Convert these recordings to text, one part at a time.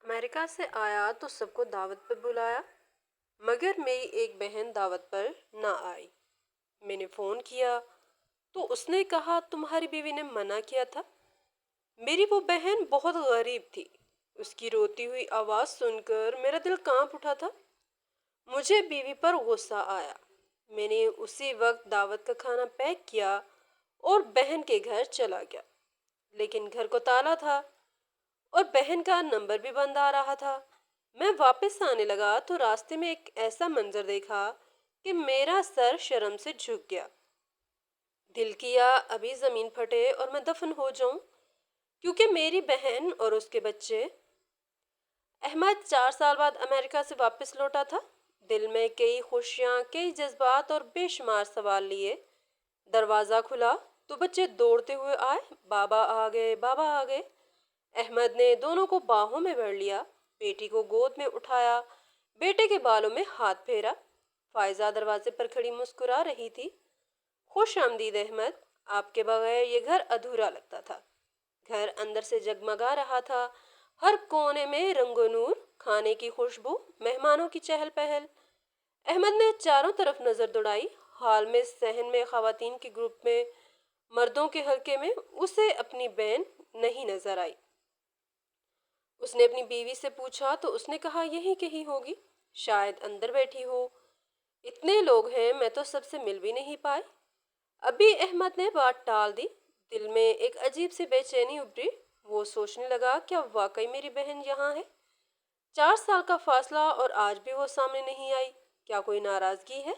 America से आया तो सबको दावत पर बुलाया, मगर मेरी एक बहन दावत पर ना आई। मैंने फोन किया तो उसने कहा तुम्हारी बीवी ने मना किया था। मेरी वो बहन बहुत गरीब थी। उसकी रोती हुई आवाज सुनकर मेरा दिल कांप उठा था। मुझे बीवी पर गुस्सा आया। मैंने उसी वक्त दावत का खाना पैक किया और बहन के घर चला गया, लेकिन घर को ताला था और बहन का नंबर भी बंद आ रहा था। मैं वापस आने लगा तो रास्ते में एक ऐसा मंजर देखा कि मेरा सर शर्म से झुक गया। दिल किया अभी जमीन फटे और मैं दफन हो जाऊं, क्योंकि मेरी बहन और उसके बच्चे। अहमद 4 साल बाद अमेरिका से वापस लौटा था। दिल में कई खुशियां, कई जज्बात और बेशुमार सवाल लिए। दरवाजा खुला तो बच्चे दौड़ते हुए आए, बाबा आ गए, बाबा आ गए। अहमद ने दोनों को बाहों में भर लिया, बेटी को गोद में उठाया, बेटे के बालों में हाथ फेरा। फायजा दरवाजे पर खड़ी मुस्कुरा रही थी। खुश आमदीद अहमद, आपके बगैर ये घर अधूरा लगता था। घर अंदर से जगमगा रहा था, हर कोने में रंगो नूर, खाने की खुशबू, मेहमानों की चहल पहल। अहमद ने चारों तरफ नजर दौड़ाई। हाल में सहन में खवातीन के ग्रुप में, मर्दों के हल्के में उसे अपनी बहन नहीं नजर आई। उसने अपनी बीवी से पूछा तो उसने कहा यहीं कहीं होगी, शायद अंदर बैठी हो। इतने लोग हैं, मैं तो सबसे मिल भी नहीं पाई। अभी अहमद ने बात टाल दी। दिल में एक अजीब सी बेचैनी उभरी। वो सोचने लगा, क्या वाकई मेरी बहन यहाँ है? 4 साल का फासला और आज भी वो सामने नहीं आई। क्या कोई नाराजगी है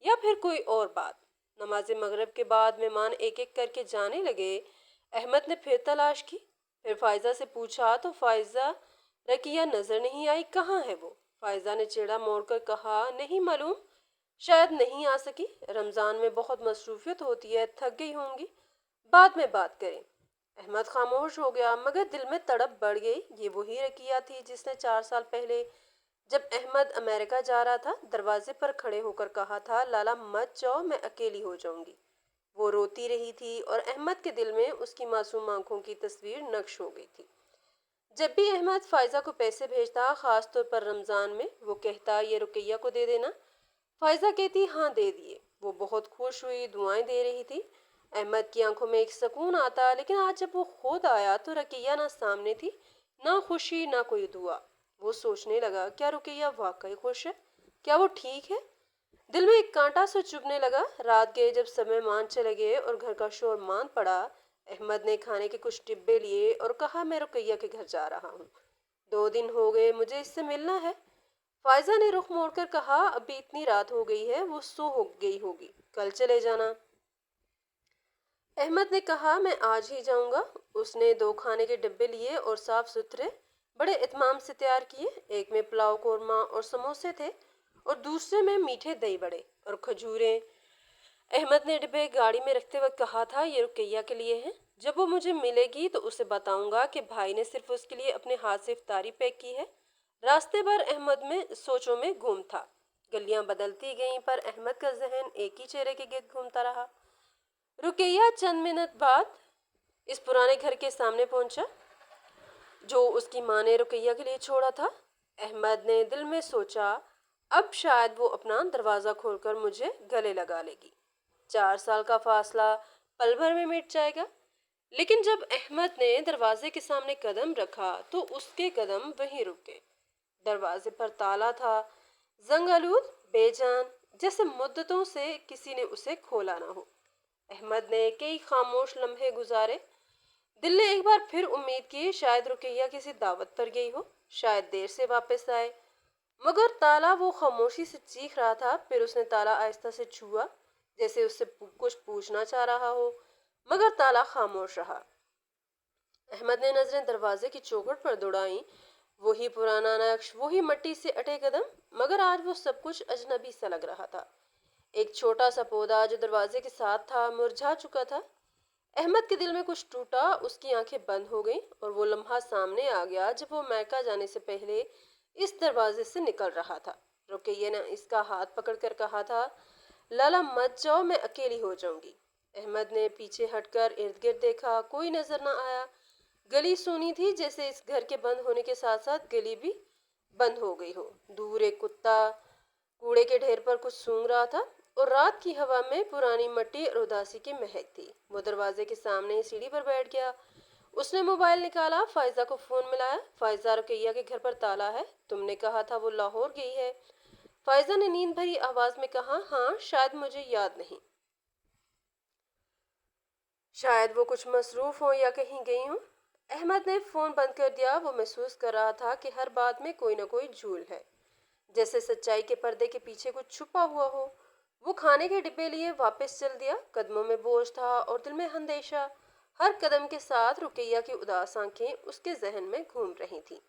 या फिर कोई और बात? नमाज मगरिब के बाद मेहमान एक एक करके जाने लगे। अहमद ने फिर तलाश की, फिर फायजा से पूछा तो फायजा रकिया नजर नहीं आई। कहाँ है वो? फायजा ने चेहरा मोड़कर कहा, नहीं मालूम, शायद नहीं आ सकी। रमजान में बहुत मसरूफियत होती है, थक गई होंगी, बाद में बात करें। अहमद खामोश हो गया, मगर दिल में तड़प बढ़ गई। ये वही रकिया थी जिसने 4 साल पहले, जब अहमद अमेरिका जा रहा था, दरवाजे पर खड़े होकर कहा था, लाला मत जाओ, मैं अकेली हो जाऊंगी। वो रोती रही थी और अहमद के दिल में उसकी मासूम आंखों की तस्वीर नक्श हो गई थी। जब भी अहमद फायजा को पैसे भेजता, खास तौर पर रमजान में, वो कहता ये रुकैया को दे देना। फायजा कहती हाँ दे दिए। वो बहुत खुश हुई, दुआएं दे रही थी। अहमद की आंखों में एक सुकून आता, लेकिन आज जब वो खुद आया तो रुकैया ना सामने थी, ना खुशी, ना कोई दुआ। वो सोचने लगा, क्या रुकैया वाकई खुश है? क्या वो ठीक है? दिल में एक कांटा सा चुभने लगा। रात गए जब सब मेहमान चले गए और घर का शोर मान पड़ा, अहमद ने खाने के कुछ डिब्बे लिए और कहा, मैं रुकैया के घर जा रहा हूँ। 2 दिन हो गए, मुझे इससे मिलना है। फायजा ने रुख मोड़कर कहा, अभी इतनी रात हो गई है, वो सो हो गई होगी, कल चले जाना। अहमद ने कहा, मैं आज ही जाऊंगा। उसने 2 खाने के डिब्बे लिए और साफ सुथरे, बड़े इत्मीनान से तैयार किए। एक में पुलाव, कोरमा और समोसे थे और दूसरे में मीठे दही बड़े और खजूरें। अहमद ने डिब्बे गाड़ी में रखते वक्त कहा था, ये रुकैया के लिए है। जब वो मुझे मिलेगी तो उसे बताऊंगा कि भाई ने सिर्फ उसके लिए अपने हाथ से इफ्तारी पैक की है। रास्ते भर अहमद में सोचों में गुम था। गलियां बदलती गईं, पर अहमद का जहन एक ही चेहरे के गिर्द घूमता रहा। रुकैया चंद मिनट बाद इस पुराने घर के सामने पहुंचा जो उसकी माँ ने रुकैया के लिए छोड़ा था। अहमद ने दिल में सोचा, अब शायद वो अपना दरवाजा खोलकर मुझे गले लगा लेगी। 4 साल का फासला पल भर में मिट जाएगा। लेकिन जब अहमद ने दरवाजे के सामने कदम रखा तो उसके कदम वहीं रुक गए। दरवाजे पर ताला था, जंग आलूद, बेजान, जैसे मुद्दतों से किसी ने उसे खोला ना हो। अहमद ने कई खामोश लम्हे गुजारे। दिल ने एक बार फिर उम्मीद की, शायद रुकैया किसी दावत पर गई हो, शायद देर से वापस आए। मगर ताला, वो खामोशी से चीख रहा था। फिर उसने ताला आहिस्ता से छुआ, जैसे उससे कुछ पूछना चाह रहा हो, मगर ताला खामोश रहा। अहमद ने नजरें दरवाजे की चौखट पर दौड़ाई। वही पुराना नक्श, वही मिट्टी से अटे कदम, मगर आज वो सब कुछ अजनबी सा लग रहा था। एक छोटा सा पौधा जो दरवाजे के साथ था, मुरझा चुका था। अहमद के दिल में कुछ टूटा, उसकी आंखें बंद हो गईं और वो लम्हा सामने आ गया जब वो मैका जाने से पहले इस दरवाजे से निकल रहा था। रुकैया ने इसका हाथ पकड़कर कहा था, लाला मत जाओ, मैं अकेली हो जाऊंगी। अहमद ने पीछे हटकर इर्द गिर्द देखा, कोई नजर न आया। गली सूनी थी, जैसे इस घर के बंद होने के साथ साथ गली भी बंद हो गई हो। दूर एक कुत्ता कूड़े के ढेर पर कुछ सूंघ रहा था और रात की हवा में पुरानी मिट्टी और उदासी की महक थी। वो दरवाजे के सामने ही सीढ़ी पर बैठ गया। उसने मोबाइल निकाला, फाइजा को फोन मिलाया। फाइजा, रुकैया के घर पर ताला है, तुमने कहा था वो लाहौर गई है। फाइजा ने नींद भरी आवाज में कहा, हाँ शायद मुझे याद नहीं, शायद वो कुछ मसरूफ हो या कहीं गई हूँ। अहमद ने फोन बंद कर दिया। वो महसूस कर रहा था कि हर बात में कोई ना कोई झूल है, जैसे सच्चाई के पर्दे के पीछे कुछ छुपा हुआ हो। वो खाने के डिब्बे लिए वापस चल दिया। कदमों में बोझ था और दिल में अंदेशा। हर कदम के साथ रुकैया की उदास आंखें उसके जहन में घूम रही थीं।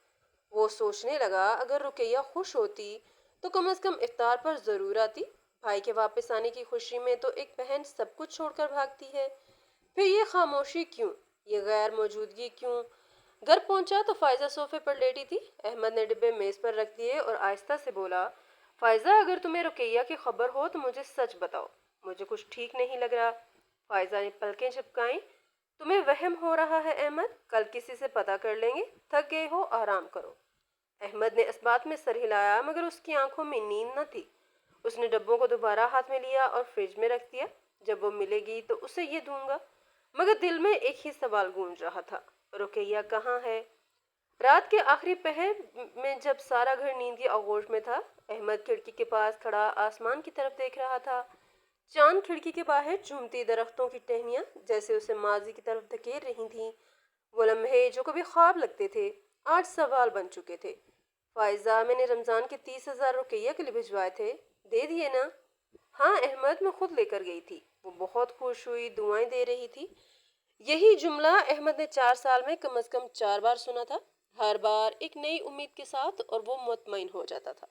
वो सोचने लगा, अगर रुकैया खुश होती तो कम से कम इफ्तार पर जरूर आती। भाई के वापस आने की खुशी में तो एक बहन सब कुछ छोड़कर भागती है, फिर ये खामोशी क्यों, ये गैर मौजूदगी क्यों। घर पहुंचा तो फाइजा सोफे पर लेटी थी। अहमद ने डिब्बे मेज पर रख दिए और आहिस्ता से बोला, फाइजा, अगर तुम्हें रुकैया की खबर हो तो मुझे सच बताओ, मुझे कुछ ठीक नहीं लग रहा। फाइजा ने पलकें झपकाई। तुम्हें वहम हो रहा है अहमद, कल किसी से पता कर लेंगे, थक गए हो, आराम करो। अहमद ने इस बात में सर हिलाया, मगर उसकी आंखों में नींद न थी। उसने डब्बों को दोबारा हाथ में लिया और फ्रिज में रख दिया। जब वो मिलेगी तो उसे ये दूंगा। मगर दिल में एक ही सवाल गूंज रहा था, रुकैया कहाँ है। रात के आखिरी पहर में जब सारा घर नींद की आगोश में था, अहमद खिड़की के पास खड़ा आसमान की तरफ देख रहा था। चांद खिड़की के बाहर झूमती दरख्तों की टहनियां जैसे उसे माजी की तरफ धकेल रही थीं। वो लम्हे जो कभी ख्वाब लगते थे आज सवाल बन चुके थे। फाइजा, मैंने रमजान के 30,000 रुपया के लिए भिजवाए थे, दे दिए ना। हाँ अहमद, मैं खुद लेकर गई थी। वो बहुत खुश हुई, दुआएं दे रही थी। यही जुमला अहमद ने 4 साल में कम से कम 4 बार सुना था, हर बार एक नई उम्मीद के साथ, और वो मुतमईन हो जाता था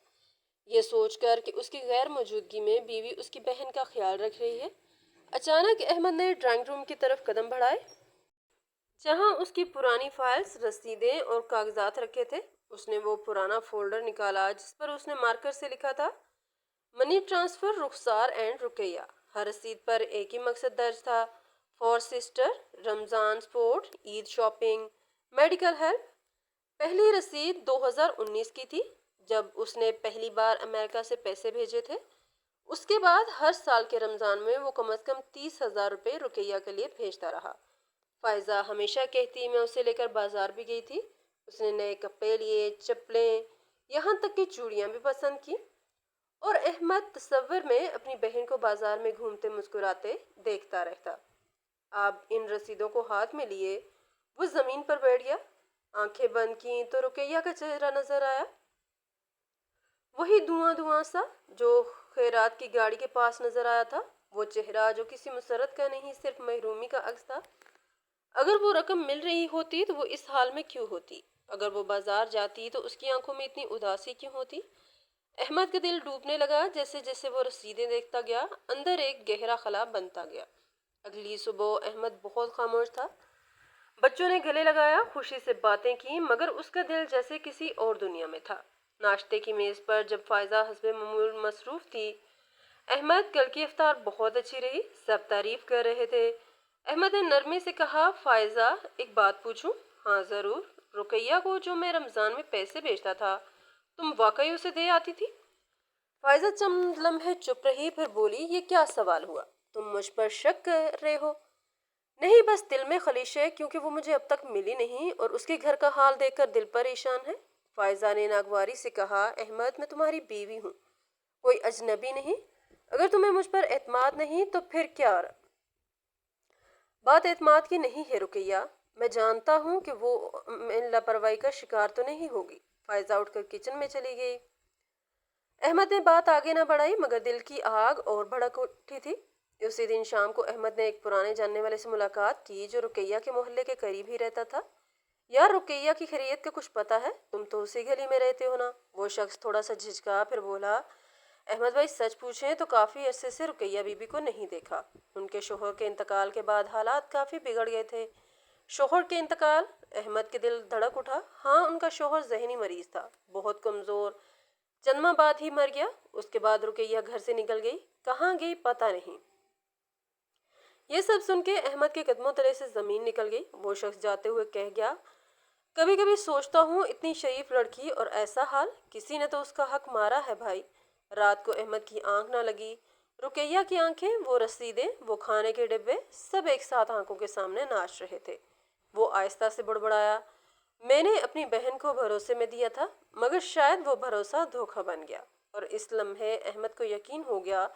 ये सोचकर कि उसकी गैर मौजूदगी में बीवी उसकी बहन का ख्याल रख रही है। अचानक अहमद ने ड्राइंग रूम की तरफ कदम बढ़ाए, जहां उसकी पुरानी फाइल्स, रसीदें और कागजात रखे थे। उसने वो पुराना फोल्डर निकाला जिस पर उसने मार्कर से लिखा था, money transfer Rukhsar and Ruqaiya. हर रसीद पर एक ही मकसद दर्ज था, for sister, Ramzan support, Eid shopping, medical help. पहली रसीद 2019 की थी, जब उसने पहली बार अमेरिका से पैसे भेजे थे। उसके बाद हर साल के रमजान में वो कम से कम 30,000 रुपये रुकैया के लिए भेजता रहा। फायजा हमेशा कहती, मैं उसे लेकर बाजार भी गई थी। उसने नए कपड़े लिए, चप्पलें, यहाँ तक कि चूड़ियाँ भी पसंद की। और अहमद तस्वर में अपनी बहन को बाजार में घूमते मुस्कुराते देखता रहता। अब इन रसीदों को हाथ में लिए वो जमीन पर बैठ गया। आंखें बंद की तो रुकैया का चेहरा नजर आया, वही धुआं धुआं सा जो खैरात की गाड़ी के पास नजर आया था। वो चेहरा जो किसी मुसरत का नहीं, सिर्फ महरूमी का अक्स था। अगर वो रकम मिल रही होती तो वो इस हाल में क्यों होती। अगर वो बाजार जाती तो उसकी आंखों में इतनी उदासी क्यों होती। अहमद का दिल डूबने लगा। जैसे जैसे वो रसीदें देखता गया, अंदर एक गहरा खला बनता गया। अगली सुबह अहमद बहुत खामोश था। बच्चों ने गले लगाया, खुशी से बातें की, मगर उसका दिल जैसे किसी और दुनिया में था। नाश्ते की मेज पर जब फायजा हस्बे मामूल मसरूफ थी, अहमद, कल की इफ्तार बहुत अच्छी रही, सब तारीफ कर रहे थे। अहमद ने नरमी से कहा, फायजा एक बात पूछूं। हाँ जरूर। रुकैया को जो मैं रमजान में पैसे भेजता था, तुम वाकई उसे दे आती थी। फायजा चंद लम्हे चुप रही, फिर बोली, ये क्या सवाल हुआ, तुम मुझ पर शक कर रहे हो। नहीं, बस दिल में खलिश है, क्योंकि वो मुझे अब तक मिली नहीं और उसके घर का हाल देखकर दिल परेशान है। फायजा ने नागवारी से कहा, अहमद, मैं तुम्हारी बीवी हूँ, कोई अजनबी नहीं। अगर तुम्हें मुझ पर एतमाद नहीं तो फिर क्या। बात एतमाद की नहीं है रुकैया, मैं जानता हूँ कि वो लापरवाही का शिकार तो नहीं होगी। फायजा उठकर किचन में चली गई। अहमद ने बात आगे न बढ़ाई, मगर दिल की आग और भड़क उठी थी। उसी दिन शाम को अहमद ने एक पुराने जानने वाले से मुलाकात की, जो रुकैया के मोहल्ले के करीब ही रहता था। यार, रुकैया की खैरियत का कुछ पता है? तुम तो उसी गली में रहते हो ना। वो शख्स थोड़ा सा झिझका, फिर बोला, अहमद भाई, सच पूछें तो काफ़ी अरसे से रुकैया बीबी को नहीं देखा। उनके शोहर के इंतकाल के बाद हालात काफ़ी बिगड़ गए थे। शोहर के इंतकाल? अहमद के दिल धड़क उठा। हाँ, उनका शोहर जहनी मरीज था, बहुत कमज़ोर, चंद माह बाद ही मर गया। उसके बाद रुकैया घर से निकल गई, कहाँ गई पता नहीं। یہ سب سن کے احمد کے قدموں تلے سے زمین نکل گئی۔ وہ شخص جاتے ہوئے کہہ گیا، کبھی کبھی سوچتا ہوں اتنی شریف لڑکی اور ایسا حال، کسی نے تو اس کا حق مارا ہے بھائی۔ رات کو احمد کی آنکھ نہ لگی، رقیہ کی آنکھیں، وہ رسیدیں، وہ کھانے کے ڈبے، سب ایک ساتھ آنکھوں کے سامنے ناچ رہے تھے۔ وہ آہستہ سے بڑبڑایا، میں نے اپنی بہن کو بھروسے میں دیا تھا، مگر شاید وہ بھروسہ دھوکہ بن گیا۔ اور اس لمحے احمد کو یقین ہو گیا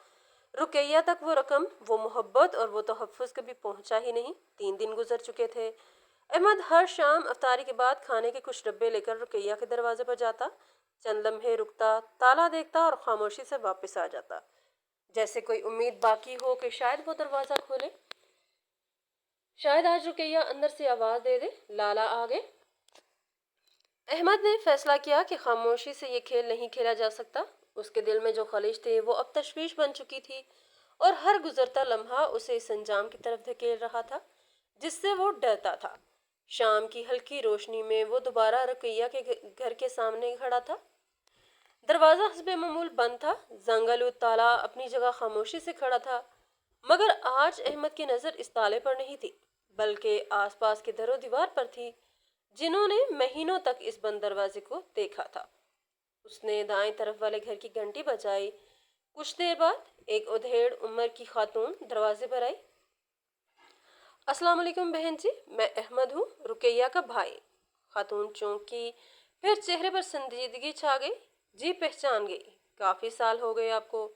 رقیہ تک وہ رقم، وہ محبت اور وہ تحفظ کبھی پہنچا ہی نہیں۔ 3 دن گزر چکے تھے۔ احمد ہر شام افطاری کے بعد کھانے کے کچھ ڈبے لے کر رقیہ کے دروازے پر جاتا، چند لمحے رکتا، تالا دیکھتا اور خاموشی سے واپس آ جاتا، جیسے کوئی امید باقی ہو کہ شاید وہ دروازہ کھولے، شاید آج رقیہ اندر سے آواز دے دے، لالا آ گئے۔ احمد نے فیصلہ کیا کہ خاموشی سے یہ کھیل نہیں کھیلا جا سکتا۔ اس کے دل میں جو خلش تھی وہ اب تشویش بن چکی تھی، اور ہر گزرتا لمحہ اسے اس انجام کی طرف دھکیل رہا تھا جس سے وہ ڈرتا تھا۔ شام کی ہلکی روشنی میں وہ دوبارہ رقیہ کے گھر کے سامنے کھڑا تھا۔ دروازہ حسب معمول بند تھا، زنگ آلود تالا اپنی جگہ خاموشی سے کھڑا تھا، مگر آج احمد کی نظر اس تالے پر نہیں تھی، بلکہ آس پاس کے در و دیوار پر تھی جنہوں نے مہینوں تک اس بند دروازے کو دیکھا تھا۔ اس نے دائیں طرف والے گھر کی گھنٹی بجائی۔ کچھ دیر بعد ایک ادھیڑ عمر کی خاتون دروازے پر آئی۔ السلام علیکم بہن جی، میں احمد ہوں، رقیہ کا بھائی۔ خاتون چونکی، پھر چہرے پر سنجیدگی چھا گئی۔ جی پہچان گئی، کافی سال ہو گئے آپ کو۔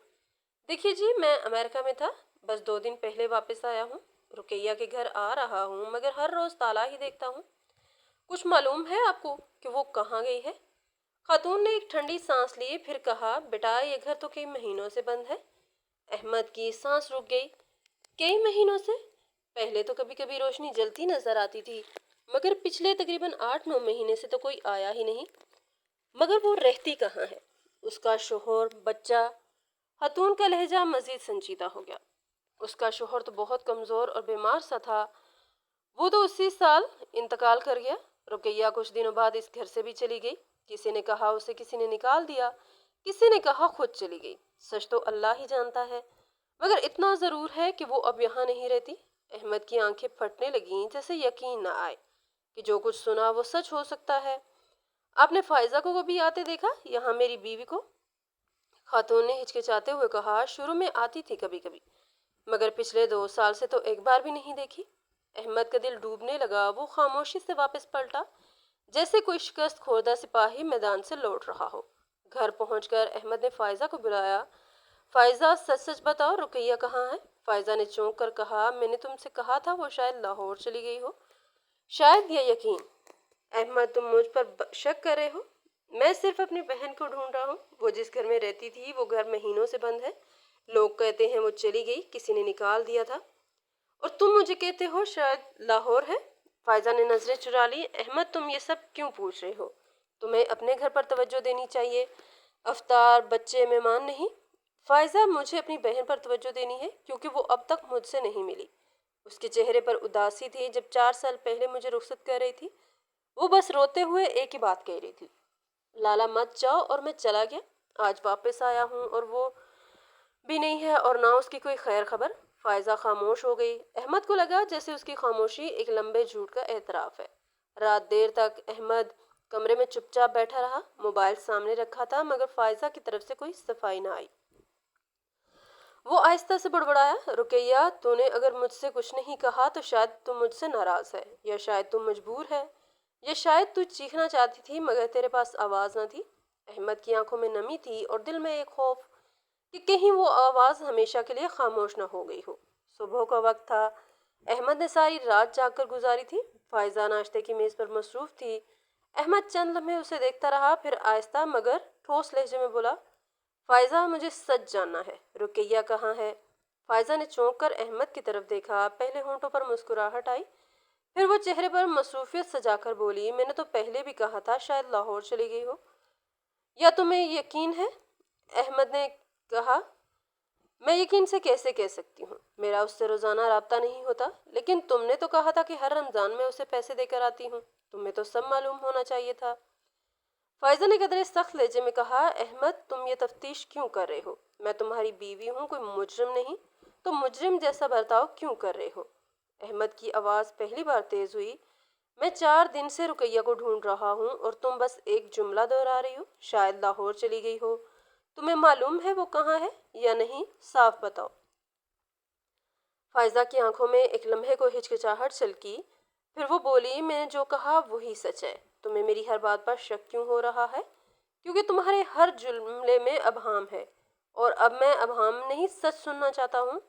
دیکھیے جی، میں امریکہ میں تھا، بس 2 دن پہلے واپس آیا ہوں۔ رقیہ کے گھر آ رہا ہوں، مگر ہر روز تالا ہی دیکھتا ہوں۔ کچھ معلوم ہے آپ کو کہ وہ کہاں گئی ہے؟ خاتون نے ایک ٹھنڈی سانس لی، پھر کہا، بیٹا یہ گھر تو کئی مہینوں سے بند ہے۔ احمد کی سانس رک گئی۔ کئی مہینوں سے؟ پہلے تو کبھی کبھی روشنی جلتی نظر آتی تھی، مگر پچھلے تقریباً 8-9 مہینے سے تو کوئی آیا ہی نہیں۔ مگر وہ رہتی کہاں ہے؟ اس کا شوہر، بچہ؟ خاتون کا لہجہ مزید سنجیدہ ہو گیا۔ اس کا شوہر تو بہت کمزور اور بیمار سا تھا، وہ تو اسی سال انتقال کر گیا۔ رقیہ کچھ دنوں بعد اس گھر سے بھی چلی گئی۔ کسی نے کہا اسے کسی نے نکال دیا، کسی نے کہا خود چلی گئی۔ سچ تو اللہ ہی جانتا ہے، مگر اتنا ضرور ہے کہ وہ اب یہاں نہیں رہتی۔ احمد کی آنکھیں پھٹنے لگیں، جیسے یقین نہ آئے کہ جو کچھ سنا وہ سچ ہو سکتا ہے۔ آپ نے فائزہ کو کبھی آتے دیکھا یہاں، میری بیوی کو؟ خاتون نے ہچکچاتے ہوئے کہا، شروع میں آتی تھی کبھی کبھی، مگر پچھلے 2 سال سے تو ایک بار بھی نہیں دیکھی۔ احمد کا دل ڈوبنے لگا، وہ خاموشی سے واپس پلٹا، جیسے کوئی شکست خوردہ سپاہی میدان سے لوٹ رہا ہو۔ گھر پہنچ کر احمد نے فائزہ کو بلایا۔ فائزہ، سچ سچ بتاؤ، رقیہ کہاں ہے؟ فائزہ نے چونک کر کہا، میں نے تم سے کہا تھا وہ شاید لاہور چلی گئی ہو، شاید یا یقین۔ احمد، تم مجھ پر شک کر رہے ہو؟ میں صرف اپنی بہن کو ڈھونڈ رہا ہوں، وہ جس گھر میں رہتی تھی وہ گھر مہینوں سے بند ہے، لوگ کہتے ہیں وہ چلی گئی، کسی نے نکال دیا تھا، اور تم مجھے کہتے ہو شاید لاہور ہے۔ فائزہ نے نظریں چرا لی۔ احمد، تم یہ سب کیوں پوچھ رہے ہو؟ تمہیں اپنے گھر پر توجہ دینی چاہیے، افطار، بچے، مہمان نہیں۔ فائزہ، مجھے اپنی بہن پر توجہ دینی ہے، کیونکہ وہ اب تک مجھ سے نہیں ملی۔ اس کے چہرے پر اداسی تھی۔ جب 4 سال پہلے مجھے رخصت کر رہی تھی، وہ بس روتے ہوئے ایک ہی بات کہہ رہی تھی، لالا مت جاؤ، اور میں چلا گیا۔ آج واپس آیا ہوں اور وہ بھی نہیں ہے، اور نہ اس کی کوئی خیر خبر۔ فائزہ خاموش ہو گئی۔ احمد کو لگا جیسے اس کی خاموشی ایک لمبے جھوٹ کا اعتراف ہے۔ رات دیر تک احمد کمرے میں چپ چاپ بیٹھا رہا، موبائل سامنے رکھا تھا، مگر فائزہ کی طرف سے کوئی صفائی نہ آئی۔ وہ آہستہ سے بڑبڑایا، رقیہ، تو نے اگر مجھ سے کچھ نہیں کہا تو شاید تم مجھ سے ناراض ہے، یا شاید تم مجبور ہے، یا شاید تو چیخنا چاہتی تھی مگر تیرے پاس آواز نہ تھی۔ احمد کی آنکھوں میں نمی تھی اور دل میں ایک خوف کہ کہیں وہ آواز ہمیشہ کے لیے خاموش نہ ہو گئی ہو۔ صبح کا وقت تھا۔ احمد نے ساری رات جاگ کر گزاری تھی۔ فائزہ ناشتے کی میز پر مصروف تھی۔ احمد چند لمحے اسے دیکھتا رہا، پھر آہستہ مگر ٹھوس لہجے میں بولا، فائزہ، مجھے سچ جاننا ہے، رقیہ کہاں ہے؟ فائزہ نے چونک کر احمد کی طرف دیکھا۔ پہلے ہونٹوں پر مسکراہٹ آئی، پھر وہ چہرے پر مصروفیت سجا کر بولی، میں نے تو پہلے بھی کہا تھا شاید لاہور چلی گئی ہو۔ یا تمہیں یقین ہے؟ احمد نے کہا، میں یقین سے کیسے کہہ سکتی ہوں، میرا اس سے روزانہ رابطہ نہیں ہوتا، لیکن تم نے تو کہا تھا کہ ہر رمضان میں اسے پیسے دے کر آتی ہوں، تمہیں تو سب معلوم ہونا چاہیے تھا۔ فائزہ نے قدرے سخت لہجے میں کہا، احمد، تم یہ تفتیش کیوں کر رہے ہو؟ میں تمہاری بیوی ہوں، کوئی مجرم نہیں۔ तुम मुजरिम जैसा बर्ताव क्यों कर रहे हो? अहमद की आवाज़ पहली बार तेज़ हुई। मैं 4 दिन से रुकैया को ढूंढ रहा हूँ और तुम बस एक जुमला दोहरा रही हो। शायद लाहौर चली गई हो। तुम्हें मालूम है वो कहाँ है या नहीं? साफ बताओ। फायजा की आंखों में एक लम्हे को हिचकिचाहट छलकी। फिर वो बोली, मैंने जो कहा वही सच है। तुम्हें मेरी हर बात पर शक क्यों हो रहा है? क्योंकि तुम्हारे हर जुमले में अबहम है और अब मैं अबहम नहीं सच सुनना चाहता हूँ।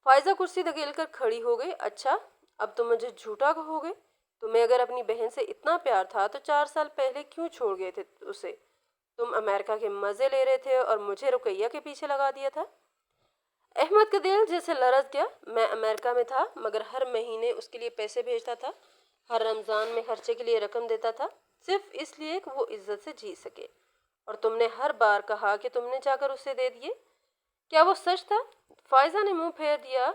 फायजा कुर्सी धकेल कर खड़ी हो गई। अच्छा, अब तुम मुझे झूठा कहोगे? तुम्हें अगर अपनी बहन से इतना प्यार था तो 4 साल पहले क्यों छोड़ गए थे उसे? तुम अमेरिका के मजे ले रहे थे और मुझे रुकैया के पीछे लगा दिया था। अहमद का दिल जैसे लरज गया। मैं अमेरिका में था मगर हर महीने उसके लिए पैसे भेजता था। हर रमज़ान में खर्चे के लिए रकम देता था, सिर्फ इसलिए कि वो इज्जत से जी सके। और तुमने हर बार कहा कि तुमने जाकर उसे दे दिए। क्या वो सच था? फायजा ने मुंह फेर दिया।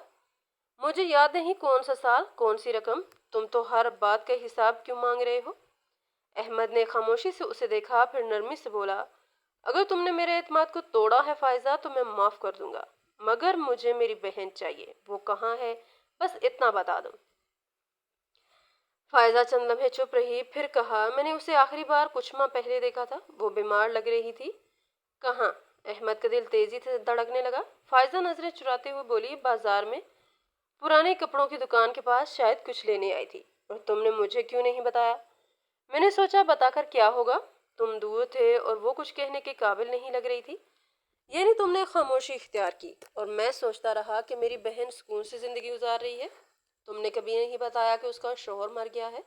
मुझे याद नहीं कौन सा साल, कौन सी रकम। तुम तो हर बात का हिसाब क्यों मांग रहे हो? अहमद ने खामोशी से उसे देखा, फिर नरमी से बोला, अगर तुमने मेरे एतमाद को तोड़ा है फायजा तो मैं माफ़ कर दूंगा, मगर मुझे मेरी बहन चाहिए। वो कहाँ है? बस इतना बता दो। फायजा चंद लम्हे चुप रही, फिर कहा, मैंने उसे आखिरी बार कुछ माह पहले देखा था। वो बीमार लग रही थी। कहाँ? अहमद का दिल तेजी से धड़कने लगा। फायजा नजरें चुराते हुए बोली, बाजार में, पुराने कपड़ों की दुकान के पास, शायद कुछ लेने आई थी। और तुमने मुझे क्यों नहीं बताया? मैंने सोचा बताकर क्या होगा। तुम दूर थे और वो कुछ कहने के काबिल नहीं लग रही थी। यानी तुमने खामोशी इख्तियार की और मैं सोचता रहा कि मेरी बहन सुकून से जिंदगी गुजार रही है। तुमने कभी नहीं बताया कि उसका शौहर मर गया है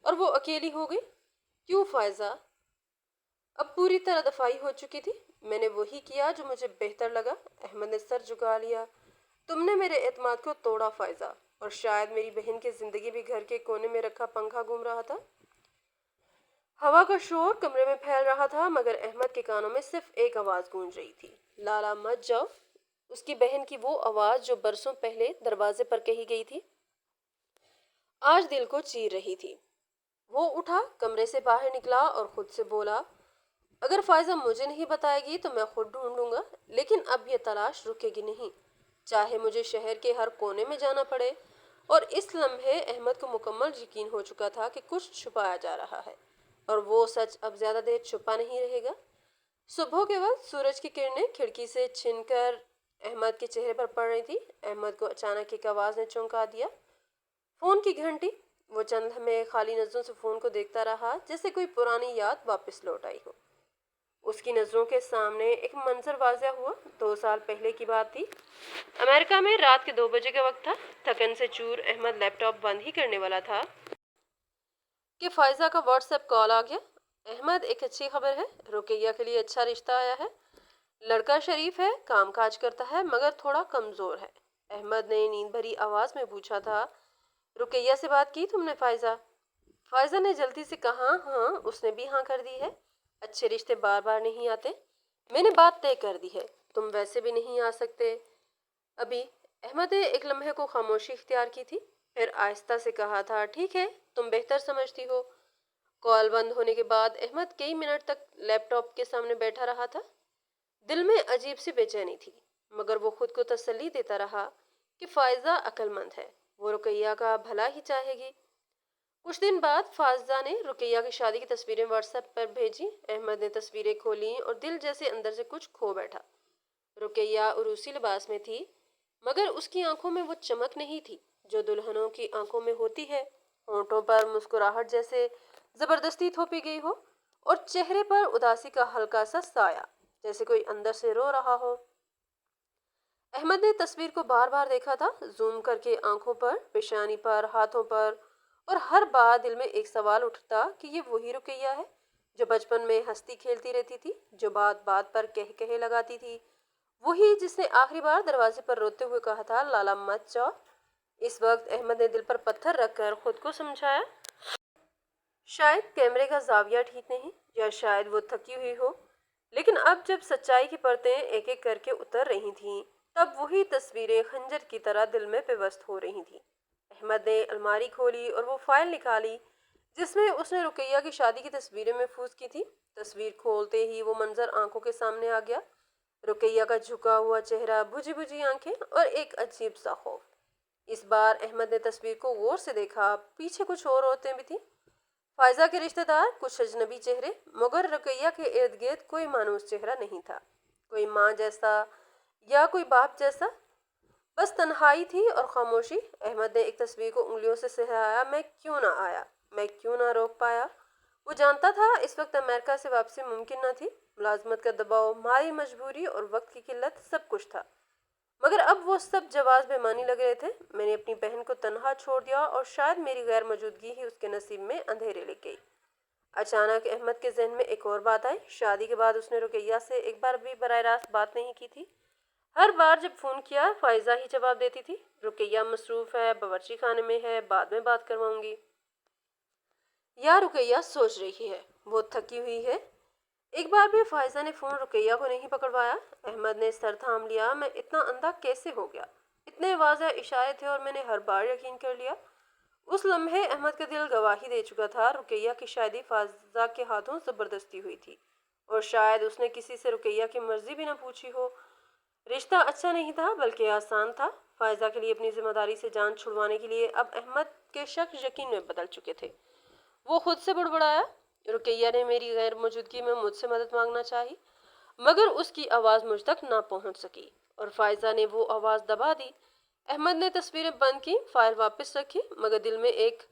और वो अकेली हो गई। क्यों फायजा? अब पूरी तरह दफाई हो चुकी थी। मैंने वही किया जो मुझे बेहतर लगा। अहमद ने सर झुका लिया। तुमने मेरे एतमाद को तोड़ा फायजा, और शायद मेरी बहन की जिंदगी भी घर के कोने में रखा पंखा घूम रहा था। हवा का शोर कमरे में फैल रहा था मगर अहमद के कानों में सिर्फ एक आवाज गूंज रही थी, लाला मत जाओ। उसकी बहन की वो आवाज जो बरसों पहले दरवाजे पर कही गई थी, आज दिल को चीर रही थी। वो उठा, कमरे से बाहर निकला और खुद से बोला, अगर फायजा मुझे नहीं बताएगी तो मैं खुद ढूंढूंगा, लेकिन अब ये तलाश रुकेगी नहीं, चाहे मुझे शहर के हर कोने में जाना पड़े। और इस लम्हे अहमद को मुकम्मल यकीन हो चुका था कि कुछ छुपाया जा रहा है और वो सच अब ज्यादा देर छुपा नहीं रहेगा। सुबह के वक्त सूरज की किरणें खिड़की से छिनकर अहमद के चेहरे पर पड़ रही थी। अहमद को अचानक एक आवाज ने चौंका दिया। फोन की घंटी। वो चंद लम्हे खाली नजरों से फोन को देखता रहा, जैसे कोई पुरानी याद वापस लौट आई हो। उसकी नजरों के सामने एक मंजर वाज़ह हुआ। 2 साल पहले की बात थी। अमेरिका में रात के 2 बजे का वक्त था। थकन से चूर अहमद लैपटॉप बंद ही करने वाला था कि फायजा का व्हाट्सएप कॉल आ गया। अहमद, एक अच्छी खबर है, रुकैया के लिए अच्छा रिश्ता आया है। लड़का शरीफ है, काम काज करता है, मगर थोड़ा कमजोर है। अहमद ने नींद भरी आवाज में पूछा था, रुकैया से बात की तुमने फायजा? फायजा ने जल्दी से कहा, हाँ, उसने भी हाँ कर दी है। अच्छे रिश्ते बार बार नहीं आते। मैंने बात तय कर दी है, तुम वैसे भी नहीं आ सकते अभी। अहमद ने एक लम्हे को खामोशी इख्तियार की थी, फिर आहिस्ता से कहा था, ठीक है, तुम बेहतर समझती हो। कॉल बंद होने के बाद अहमद कई मिनट तक लैपटॉप के सामने बैठा रहा था। दिल में अजीब सी बेचैनी थी, मगर वो खुद को तसल्ली देता रहा कि फायजा अक्लमंद है, वो रुकैया का भला ही चाहेगी। कुछ दिन बाद फायजा ने रुकैया की शादी की तस्वीरें व्हाट्सएप पर भेजी। अहमद ने तस्वीरें खोली और दिल जैसे अंदर से कुछ खो बैठा। रुकैया उरूसी लिबास में थी, मगर उसकी आंखों में वो चमक नहीं थी जो दुल्हनों की आंखों में होती है। होंठों पर मुस्कुराहट जैसे जबरदस्ती थोपी गई हो और चेहरे पर उदासी का हल्का सा साया, जैसे कोई अंदर से रो रहा हो। अहमद ने तस्वीर को बार बार देखा था, जूम करके आंखों पर, पेशानी पर, हाथों पर, और हर बार दिल में एक सवाल उठता कि ये वही रुकैया है जो बचपन में हंसती खेलती रहती थी, जो बात बात पर कह कहे लगाती थी, वही जिसने आखिरी बार दरवाजे पर रोते हुए कहा था, लाला मत जाओ। इस वक्त अहमद ने दिल पर पत्थर रखकर खुद को समझाया, शायद कैमरे का जाविया ठीक नहीं, या शायद वो थकी हुई हो। लेकिन अब जब सच्चाई की परतें एक एक करके उतर रही थीं, तब वही तस्वीरें खंजर की तरह दिल में पिवस्त हो रही थीं। अहमद ने अलमारी खोली और वो फाइल निकाली जिसमें उसने रुकैया की शादी की तस्वीरें महफूज की थी। तस्वीर खोलते ही वो मंजर आंखों के सामने आ गया। रुकैया का झुका हुआ चेहरा, बुझी बुझी आंखें और एक अजीब सा खौफ। इस बार अहमद ने तस्वीर को गौर से देखा। पीछे कुछ और औरतें भी थीं, फायजा के रिश्तेदार, कुछ अजनबी चेहरे, मगर रुकैया के इर्द गिर्द कोई मानूस चेहरा नहीं था। कोई माँ जैसा या कोई बाप जैसा, बस तन्हाई थी और खामोशी। अहमद ने एक तस्वीर को उंगलियों से सहलाया। मैं क्यों ना आया, मैं क्यों ना रोक पाया। वो जानता था इस वक्त अमेरिका से वापसी मुमकिन न थी। मुलाजमत का दबाव, माली मजबूरी और वक्त की किल्लत, सब कुछ था, मगर अब वो सब जवाब बेमानी लग रहे थे। मैंने अपनी बहन को तन्हा छोड़ दिया और शायद मेरी गैर मौजूदगी ही उसके नसीब में अंधेरे ले गई। अचानक अहमद के जहन में एक और बात आई। शादी के बाद उसने रुकैया से एक बार भी बराह रास्त बात नहीं की थी। हर बार जब फोन किया फायजा ही जवाब देती थी, रुकैया मसरूफ है, बावर्ची खाने में है, बाद में बात करवाऊंगी। या रुकैया सोच रही है, वो थकी हुई है। एक बार भी फायजा ने फोन रुकैया को नहीं पकड़वाया। अहमद ने सर थाम लिया। मैं इतना अंधा कैसे हो गया। इतने वाज़ेह इशारे थे और मैंने हर बार यकीन कर लिया। उस लम्हे अहमद का दिल गवाही दे चुका था। रुकैया की शादी फायजा के हाथों जबरदस्ती हुई थी और शायद उसने किसी से रुकैया की मर्जी भी ना पूछी हो। रिश्ता अच्छा नहीं था बल्कि आसान था। फायजा के लिए अपनी जिम्मेदारी से जान छुड़वाने के लिए अब अहमद के शक यकीन में बदल चुके थे। वो खुद से बुड़बुड़ाया, रुकैया ने मेरी गैर मौजूदगी में मुझसे मदद मांगना चाही, मगर उसकी आवाज़ मुझ तक ना पहुंच सकी और फायजा ने वो आवाज़ दबा दी। अहमद ने तस्वीरें बंद की, फाइल वापस रखी, मगर दिल में एक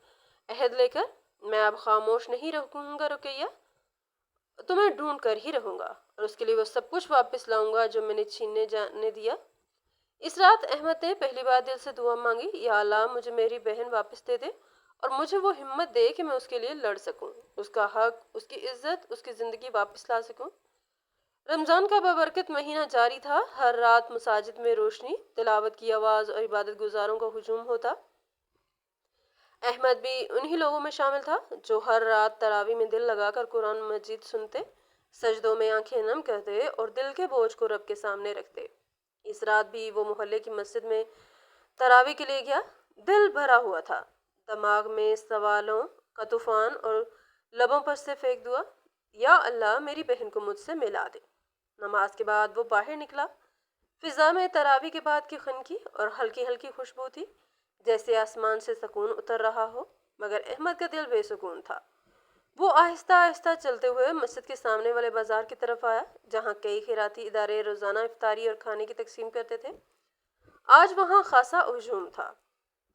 अहद लेकर, मैं अब खामोश नहीं रहूंगा रुकैया, तो मैं ढूंढ कर ही रहूंगा और उसके लिए वो सब कुछ वापस लाऊंगा जो मैंने छीनने जाने दिया। इस रात अहमद ने पहली बार दिल से दुआ मांगी, या अल्लाह मुझे मेरी बहन वापस दे दे और मुझे वो हिम्मत दे कि मैं उसके लिए लड़ सकूं, उसका हक, उसकी इज्जत, उसकी ज़िंदगी वापस ला सकूं। रमज़ान का बाबरकत महीना जारी था। हर रात मसाजिद में रोशनी, तिलावत की आवाज़ और इबादत गुजारों का हुजूम होता। अहमद भी उन्हीं लोगों में शामिल था जो हर रात तरावी में दिल लगाकर कुरान मजीद सुनते, सजदों में आंखें नम करते और दिल के बोझ को रब के सामने रखते। इस रात भी वो मोहल्ले की मस्जिद में तरावी के लिए गया। दिल भरा हुआ था, दिमाग में सवालों का तूफान और लबों पर से फेंक दुआ, या अल्लाह मेरी बहन को मुझसे मिला दे। नमाज के बाद वो बाहर निकला। फिजा में तरावी के बाद की खनकी और हल्की हल्की खुशबू थी, जैसे आसमान से सुकून उतर रहा हो, मगर अहमद का दिल बेसुकून था। वो आहिस्ता आहिस्ता चलते हुए मस्जिद के सामने वाले बाजार की तरफ आया, जहाँ कई खैराती इदारे रोजाना इफ्तारी और खाने की तकसीम करते थे। आज वहाँ खासा हुजूम था।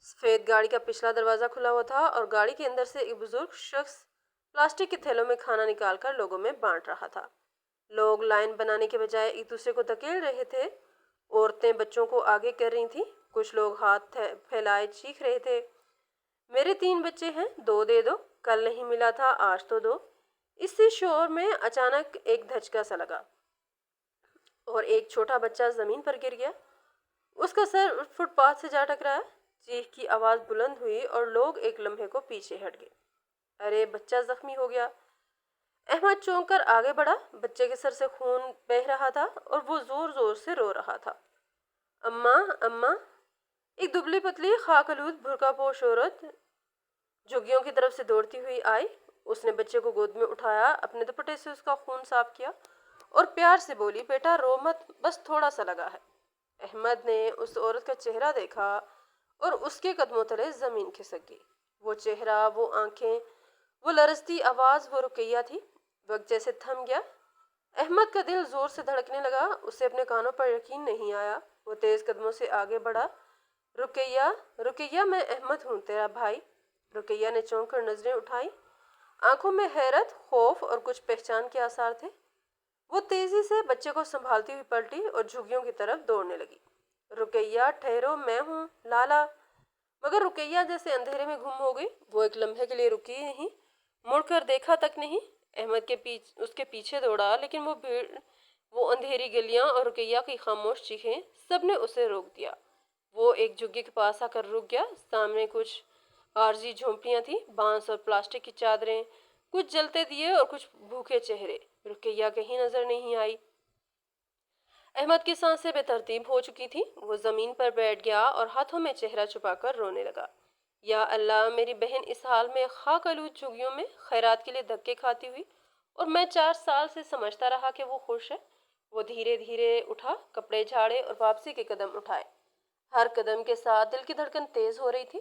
सफेद गाड़ी का पिछला दरवाजा खुला हुआ था और गाड़ी के अंदर से एक बुजुर्ग शख्स प्लास्टिक के थैलों में खाना निकालकर लोगों में बांट रहा था। लोग लाइन बनाने के बजाय एक दूसरे को धकेल रहे थे। औरतें बच्चों को आगे कर रही थीं। कुछ लोग हाथ फैलाए चीख रहे थे, मेरे 3 बच्चे हैं, 2 दे दो, कल नहीं मिला था आज तो दो। इसी शोर में अचानक एक धचका सा लगा और एक छोटा बच्चा जमीन पर गिर गया। उसका सर फुटपाथ से जा टकराया। चीख की आवाज़ बुलंद हुई और लोग एक लम्हे को पीछे हट गए। अरे, बच्चा जख्मी हो गया। अहमद चौंक कर आगे बढ़ा। बच्चे के सर से खून बह रहा था और वो जोर जोर से रो रहा था। अम्मा, अम्मा। एक दुबली पतली खाकलूद बुर्कापोश औरत झुग्गियों की तरफ से दौड़ती हुई आई। उसने बच्चे को गोद में उठाया, अपने दुपट्टे से उसका खून साफ किया और प्यार से बोली, बेटा रो मत, बस थोड़ा सा लगा है। अहमद ने उस औरत का चेहरा देखा और उसके कदमों तले जमीन खिसक गई। वो चेहरा, वो आंखें, वो लरजती आवाज़, वो रुकैया थी। वक्त जैसे थम गया। अहमद का दिल जोर से धड़कने लगा। उसे अपने कानों पर यकीन नहीं आया। वो तेज कदमों से आगे बढ़ा। रुकैया, रुकैया, मैं अहमद हूँ, तेरा भाई। रुकैया ने चौंक कर नजरें उठाई। आंखों में हैरत, खौफ और कुछ पहचान के आसार थे। वो तेजी से बच्चे को संभालती हुई पलटी और झुग्गियों की तरफ दौड़ने लगी। रुकैया, ठहरो, मैं हूँ, लाला। मगर रुकैया जैसे अंधेरे में गुम हो गई। वो एक लम्हे के लिए रुकी नहीं, मुड़कर देखा तक नहीं। अहमद के उसके पीछे दौड़ा, लेकिन वो भीड़, वो अंधेरी गलियां और रुकैया की खामोश चीखें, सब ने उसे रोक दिया। वो एक झुग्गी के पास आकर रुक गया। सामने कुछ आरजी झोंपड़ियां थी, बांस और प्लास्टिक की चादरें, कुछ जलते दिए और कुछ भूखे चेहरे। रुकैया कहीं नजर नहीं आई। अहमद की सांसें बेतरतीब हो चुकी थी। वो जमीन पर बैठ गया और हाथों में चेहरा छुपाकर रोने लगा। या अल्लाह, मेरी बहन इस हाल में खाक आलूद झुग्गियों में खैरात के लिए धक्के खाती हुई, और मैं 4 साल से समझता रहा कि वो खुश है। वो धीरे धीरे उठा, कपड़े झाड़े और वापसी के कदम उठाए। हर कदम के साथ दिल की धड़कन तेज हो रही थी।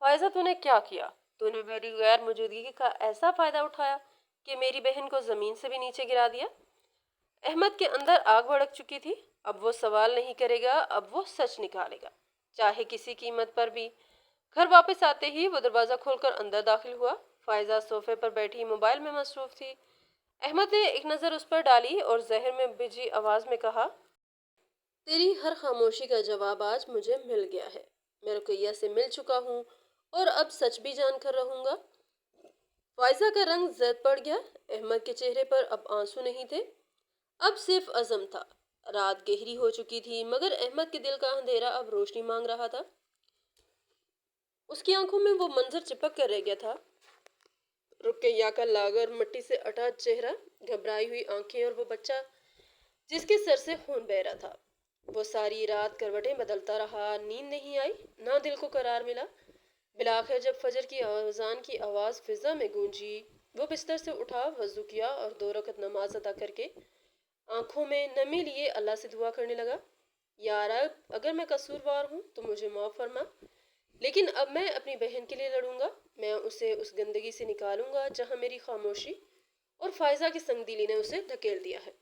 फायजा, तूने क्या किया? तूने मेरी गैर मौजूदगी का ऐसा फायदा उठाया कि मेरी बहन को जमीन से भी नीचे गिरा दिया। अहमद के अंदर आग भड़क चुकी थी। अब वो सवाल नहीं करेगा, अब वो सच निकालेगा, चाहे किसी कीमत पर भी। घर वापस आते ही वो दरवाजा खोलकर अंदर दाखिल हुआ। फायजा सोफे पर बैठी मोबाइल में मसरूफ थी। अहमद ने एक नजर उस पर डाली और जहर में भिजी आवाज में कहा, तेरी हर खामोशी का जवाब आज मुझे मिल गया है। मैं रुकैया से मिल चुका हूँ और अब सच भी जानकर रहूंगा। फायजा का रंग जर्द पड़ गया। अहमद के चेहरे पर अब आंसू नहीं थे, अब सिर्फ अज़म था। रात गहरी हो चुकी थी, मगर अहमद के दिल का अंधेरा अब रोशनी मांग रहा था। उसकी आंखों में वो मंजर चिपक कर रह गया था। रुकैया का लागर, मिट्टी से अटा चेहरा, घबराई हुई आंखें और वो बच्चा जिसके सर से खून बह रहा था। वो सारी रात करवटें बदलता रहा, नींद नहीं आई, ना दिल को करार मिला। बिलाखिर जब फजर की अजान की आवाज फिजा में गूंजी, वो बिस्तर से उठा, वजू किया और 2 रकत नमाज अदा करके आंखों में नमी लिए अल्लाह से दुआ करने लगा। यार, अगर मैं कसूरवार हूँ तो मुझे माफ फरमा, लेकिन अब मैं अपनी बहन के लिए लड़ूंगा। मैं उसे उस गंदगी से निकालूंगा जहां मेरी खामोशी और फायजा की संगदिली ने उसे धकेल दिया है।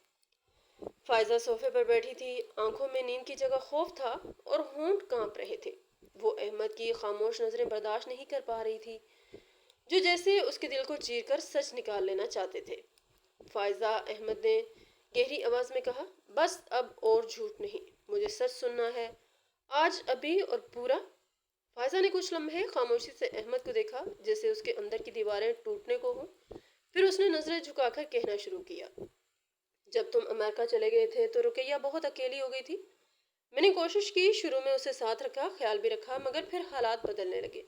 फायजा सोफे पर बैठी थी। आंखों में नींद की जगह खौफ था और होंठ कांप रहे थे। वो अहमद की खामोश नजरें बर्दाश्त नहीं कर पा रही थी, जो जैसे उसके दिल को चीर कर सच निकाल लेना चाहते थे। फायजा, अहमद ने गहरी आवाज में कहा, बस अब और झूठ नहीं, मुझे सच सुनना है, आज, अभी और पूरा। फायजा ने कुछ लम्हे खामोशी से अहमद को देखा, जैसे उसके अंदर की दीवारें टूटने को हों। फिर उसने नजरें झुकाकर कहना शुरू किया, जब तुम अमेरिका चले गए थे तो रुकैया बहुत अकेली हो गई थी। मैंने कोशिश की, शुरू में उसे साथ रखा, ख्याल भी रखा, मगर फिर हालात बदलने लगे।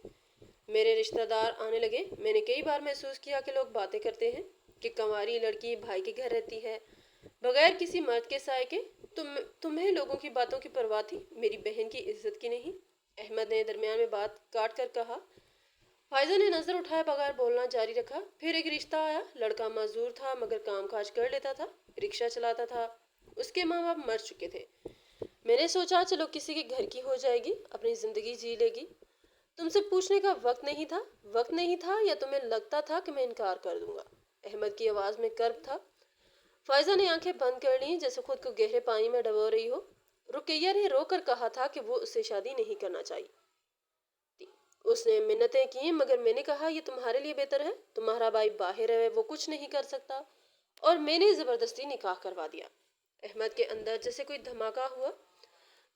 मेरे रिश्तेदार आने लगे। मैंने कई बार महसूस किया कि लोग बातें करते हैं कि कंवारी लड़की भाई के घर रहती है बगैर किसी मर्द के साय के। तुम्हें लोगों की बातों की परवाह थी, मेरी बहन की इज्जत की नहीं। अहमद ने दरमियान में बात काट कर कहा। फायजा ने नजर उठाए बगैर बोलना जारी रखा। फिर एक रिश्ता आया। लड़का मजदूर था मगर काम काज कर लेता था, रिक्शा चलाता था। उसके माँ बाप मर चुके थे। मैंने सोचा चलो किसी के घर की हो जाएगी, अपनी जिंदगी जी लेगी। तुमसे पूछने का वक्त नहीं था या तुम्हें लगता था कि मैं इनकार कर दूंगा? अहमद की आवाज में कर्ब था। फायजा ने आंखें बंद कर ली, जैसे खुद को गहरे पानी में डबो रही हो। रुकैया ने रोकर कहा था कि वो उससे शादी नहीं करना चाहिए। उसने मिन्नतें की, मगर मैंने कहा ये तुम्हारे लिए बेहतर है, तुम्हारा भाई बाहर है, वो कुछ नहीं कर सकता, और मैंने जबरदस्ती निकाह करवा दिया। अहमद के अंदर जैसे कोई धमाका हुआ।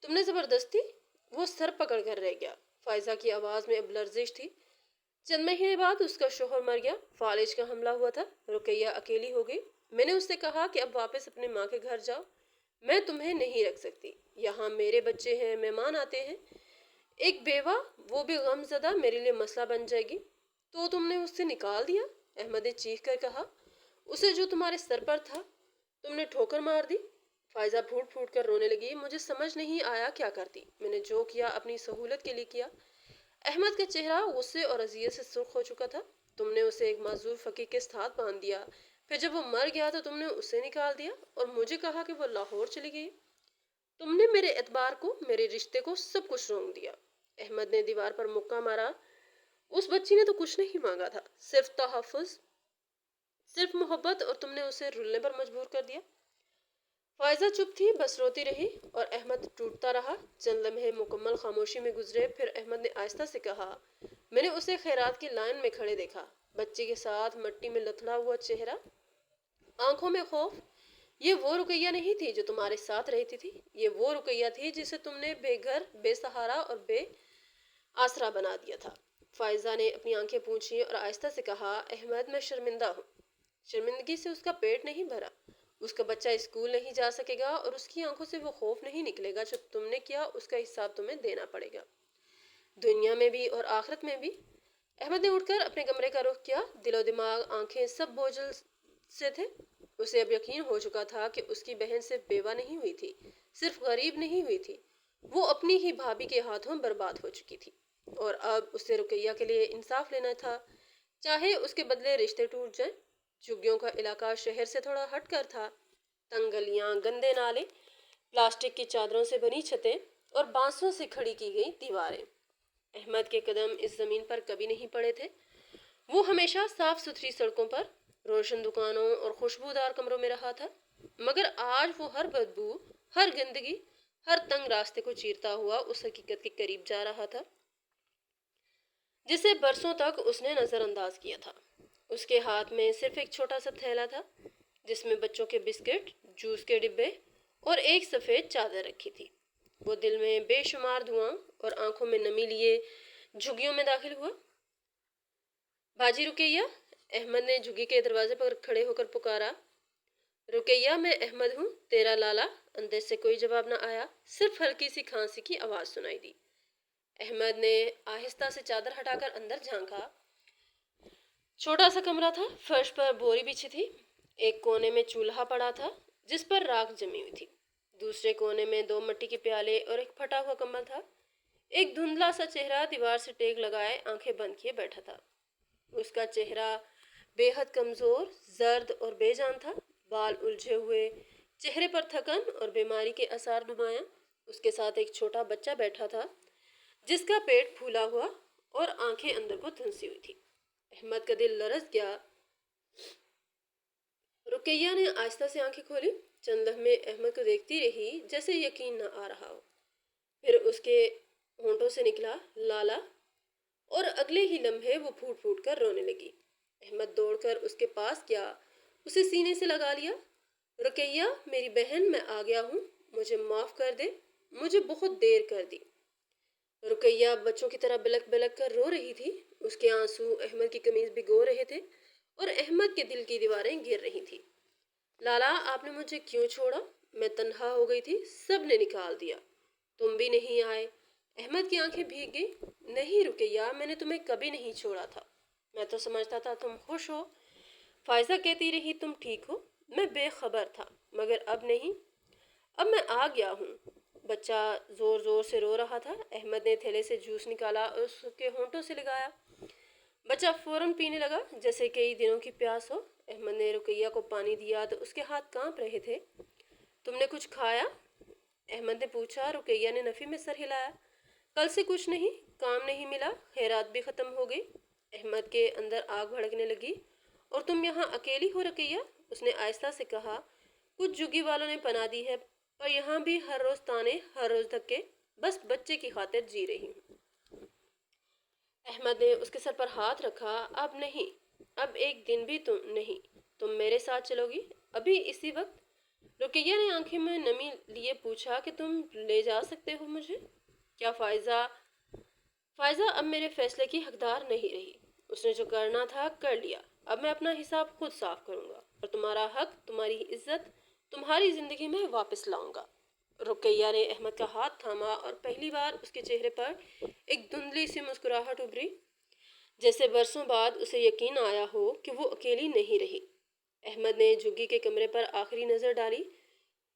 तुमने जबरदस्ती? वो सर पकड़ कर रह गया। फायजा की आवाज में अब लर्जिश थी। चंद महीने बाद उसका शोहर मर गया, फालिज का हमला हुआ था, रुकैया अकेली हो गई। मैंने उससे कहा कि अब वापस अपने माँ के घर जाओ, मैं तुम्हें नहीं रख सकती, यहाँ मेरे बच्चे हैं, मेहमान आते हैं। एक बेवा, वो भी गमजदा, मेरे लिए मसला बन जाएगी। तो तुमने उससे निकाल दिया? अहमद ने चीख कर कहा। उसे जो तुम्हारे सर पर था, तुमने ठोकर मार दी। फायजा फूट फूट कर रोने लगी। मुझे समझ नहीं आया क्या करती, मैंने जो किया अपनी सहूलत के लिए किया। अहमद का चेहरा गुस्से और अजियत से सुर्ख हो चुका था। तुमने उसे एक माजूर फकीर के साथ बांध दिया, फिर जब वो मर गया तो तुमने उसे निकाल दिया और मुझे कहा कि वो लाहौर चली गई। तुमने मेरे एतबार को, मेरे रिश्ते को, सब कुछ रोक दिया। अहमद ने दीवार पर मुक्का मारा। उस बच्ची ने तो कुछ नहीं मांगा था, सिर्फ तहफ़्फ़ुज़, सिर्फ मोहब्बत, और तुमने उसे रुलने पर मजबूर कर दिया। फायजा चुप थी, बस रोती रही और अहमद टूटता रहा। चंद लम्हे मुकम्मल खामोशी में गुजरे, फिर अहमद ने आहिस्ता से कहा, मैंने उसे खैरात की लाइन में खड़े देखा, बच्चे के साथ, मिट्टी में लथड़ा हुआ चेहरा, आंखों में खौफ। ये वो रुकैया नहीं थी जो तुम्हारे साथ रहती थी, ये वो रुकैया थी जिसे तुमने बेघर, बेसहारा और आसरा बना दिया था। फायजा ने अपनी आंखें पूंछी और आहिस्ता से कहा, अहमद, मैं शर्मिंदा हूँ। शर्मिंदगी से उसका पेट नहीं भरा, उसका बच्चा स्कूल नहीं जा सकेगा और उसकी आंखों से वो खौफ नहीं निकलेगा। जो तुमने किया उसका हिसाब तुम्हें देना पड़ेगा, दुनिया में भी और आखिरत में भी। अहमद ने उठकर अपने कमरे का रुख किया। दिलो दिमाग, आंखें सब बोझल से थे। उसे अब यकीन हो चुका था कि उसकी बहन सिर्फ बेवा नहीं हुई थी, सिर्फ गरीब नहीं हुई थी, वो अपनी ही भाभी के हाथों बर्बाद हो चुकी थी। और अब उसे रुकैया के लिए इंसाफ लेना था, चाहे उसके बदले रिश्ते टूट जाएं। झुग्गियों का इलाका शहर से थोड़ा हट कर था। तंग गलियां, गंदे नाले, प्लास्टिक की चादरों से बनी छतें और बांसों से खड़ी की गई दीवारें। अहमद के कदम इस जमीन पर कभी नहीं पड़े थे। वो हमेशा साफ सुथरी सड़कों पर, रोशन दुकानों और खुशबूदार कमरों में रहा था। मगर आज वो हर बदबू, हर गंदगी, हर तंग रास्ते को चीरता हुआ उस हकीकत के करीब जा रहा था जिसे बरसों तक उसने नजरअंदाज किया था। उसके हाथ में सिर्फ एक छोटा सा थैला था जिसमें बच्चों के बिस्किट, जूस के डिब्बे और एक सफेद चादर रखी थी। वो दिल में बेशुमार धुआं और आंखों में नमी लिए झुग्गियों में दाखिल हुआ। बाजी रुकैया, अहमद ने झुग्गी के दरवाजे पर खड़े होकर पुकारा। रुकैया, मैं अहमद हूँ, तेरा लाला। अंदर से कोई जवाब न आया, सिर्फ हल्की सी खांसी की आवाज सुनाई दी। अहमद ने आहिस्ता से चादर हटाकर अंदर झांका। छोटा सा कमरा था, फर्श पर बोरी बिछी थी। एक कोने में चूल्हा पड़ा था जिस पर राख जमी हुई थी। दूसरे कोने में 2 मिट्टी के प्याले और एक फटा हुआ कंबल था। एक धुंधला सा चेहरा दीवार से टेक लगाए आंखें बंद किए बैठा था। उसका चेहरा बेहद कमजोर, जर्द और बेजान था। बाल उलझे हुए, चेहरे पर थकन और बीमारी के आसार नुमाया। उसके साथ एक छोटा बच्चा बैठा था जिसका पेट फूला हुआ और आंखें अंदर को धंसी हुई थी। अहमद का दिल लरज गया। रुकैया ने आहिस्ता से आंखें खोली। चंद लम्हे अहमद को देखती रही जैसे यकीन न आ रहा हो। फिर उसके होंठों से निकला, लाला, और अगले ही लम्हे वो फूट फूट कर रोने लगी। अहमद दौड़कर उसके पास गया, उसे सीने से लगा लिया। रुकैया, मेरी बहन, मैं आ गया हूँ, मुझे माफ कर दे, मुझे बहुत देर कर दी। रुकैया बच्चों की तरह बिलक बिलक कर रो रही थी। उसके आंसू अहमद की कमीज भिगो रहे थे और अहमद के दिल की दीवारें गिर रही थी। लाला, आपने मुझे क्यों छोड़ा? मैं तन्हा हो गई थी, सब ने निकाल दिया, तुम भी नहीं आए। अहमद की आंखें भीग गई। नहीं रुकैया, मैंने तुम्हें कभी नहीं छोड़ा था। मैं तो समझता था तुम खुश हो। फायजा कहती रही तुम ठीक हो। मैं बेखबर था, मगर अब नहीं, अब मैं आ गया हूँ। बच्चा जोर जोर से रो रहा था। अहमद ने थैले से जूस निकाला और उसके होंठों से लगाया। बच्चा फौरन पीने लगा जैसे कई दिनों की प्यास हो। अहमद ने रुकैया को पानी दिया तो उसके हाथ कांप रहे थे। तुमने कुछ खाया? अहमद ने पूछा। रुकैया ने नफी में सर हिलाया। कल से कुछ नहीं, काम नहीं मिला, खैरात भी खत्म हो गई। अहमद के अंदर आग भड़कने लगी। और तुम यहाँ अकेली हो रुकैया? उसने आहिस्ता से कहा। कुछ जुगी वालों ने पनाह दी है, पर यहाँ भी हर रोज ताने, हर रोज धक्के, बस बच्चे की खातिर जी रही हूँ। अहमद ने उसके सर पर हाथ रखा। अब नहीं, अब एक दिन भी तुम नहीं, तुम मेरे साथ चलोगी, अभी इसी वक्त? रुकैया ने आंखें में नमी लिए पूछा कि तुम ले जा सकते हो मुझे? क्या फायजा? फायजा अब मेरे फैसले की हकदार नहीं रही। उसने जो करना था कर लिया। अब मैं अपना हिसाब खुद साफ करूंगा और तुम्हारा हक, तुम्हारी इज्जत, तुम्हारी जिंदगी में वापस लाऊंगा। रुकैया ने अहमद का हाथ थामा और पहली बार उसके चेहरे पर एक धुंधली सी मुस्कुराहट उभरी, जैसे बरसों बाद उसे यकीन आया हो कि वो अकेली नहीं रही। अहमद ने झुग्गी के कमरे पर आखिरी नजर डाली।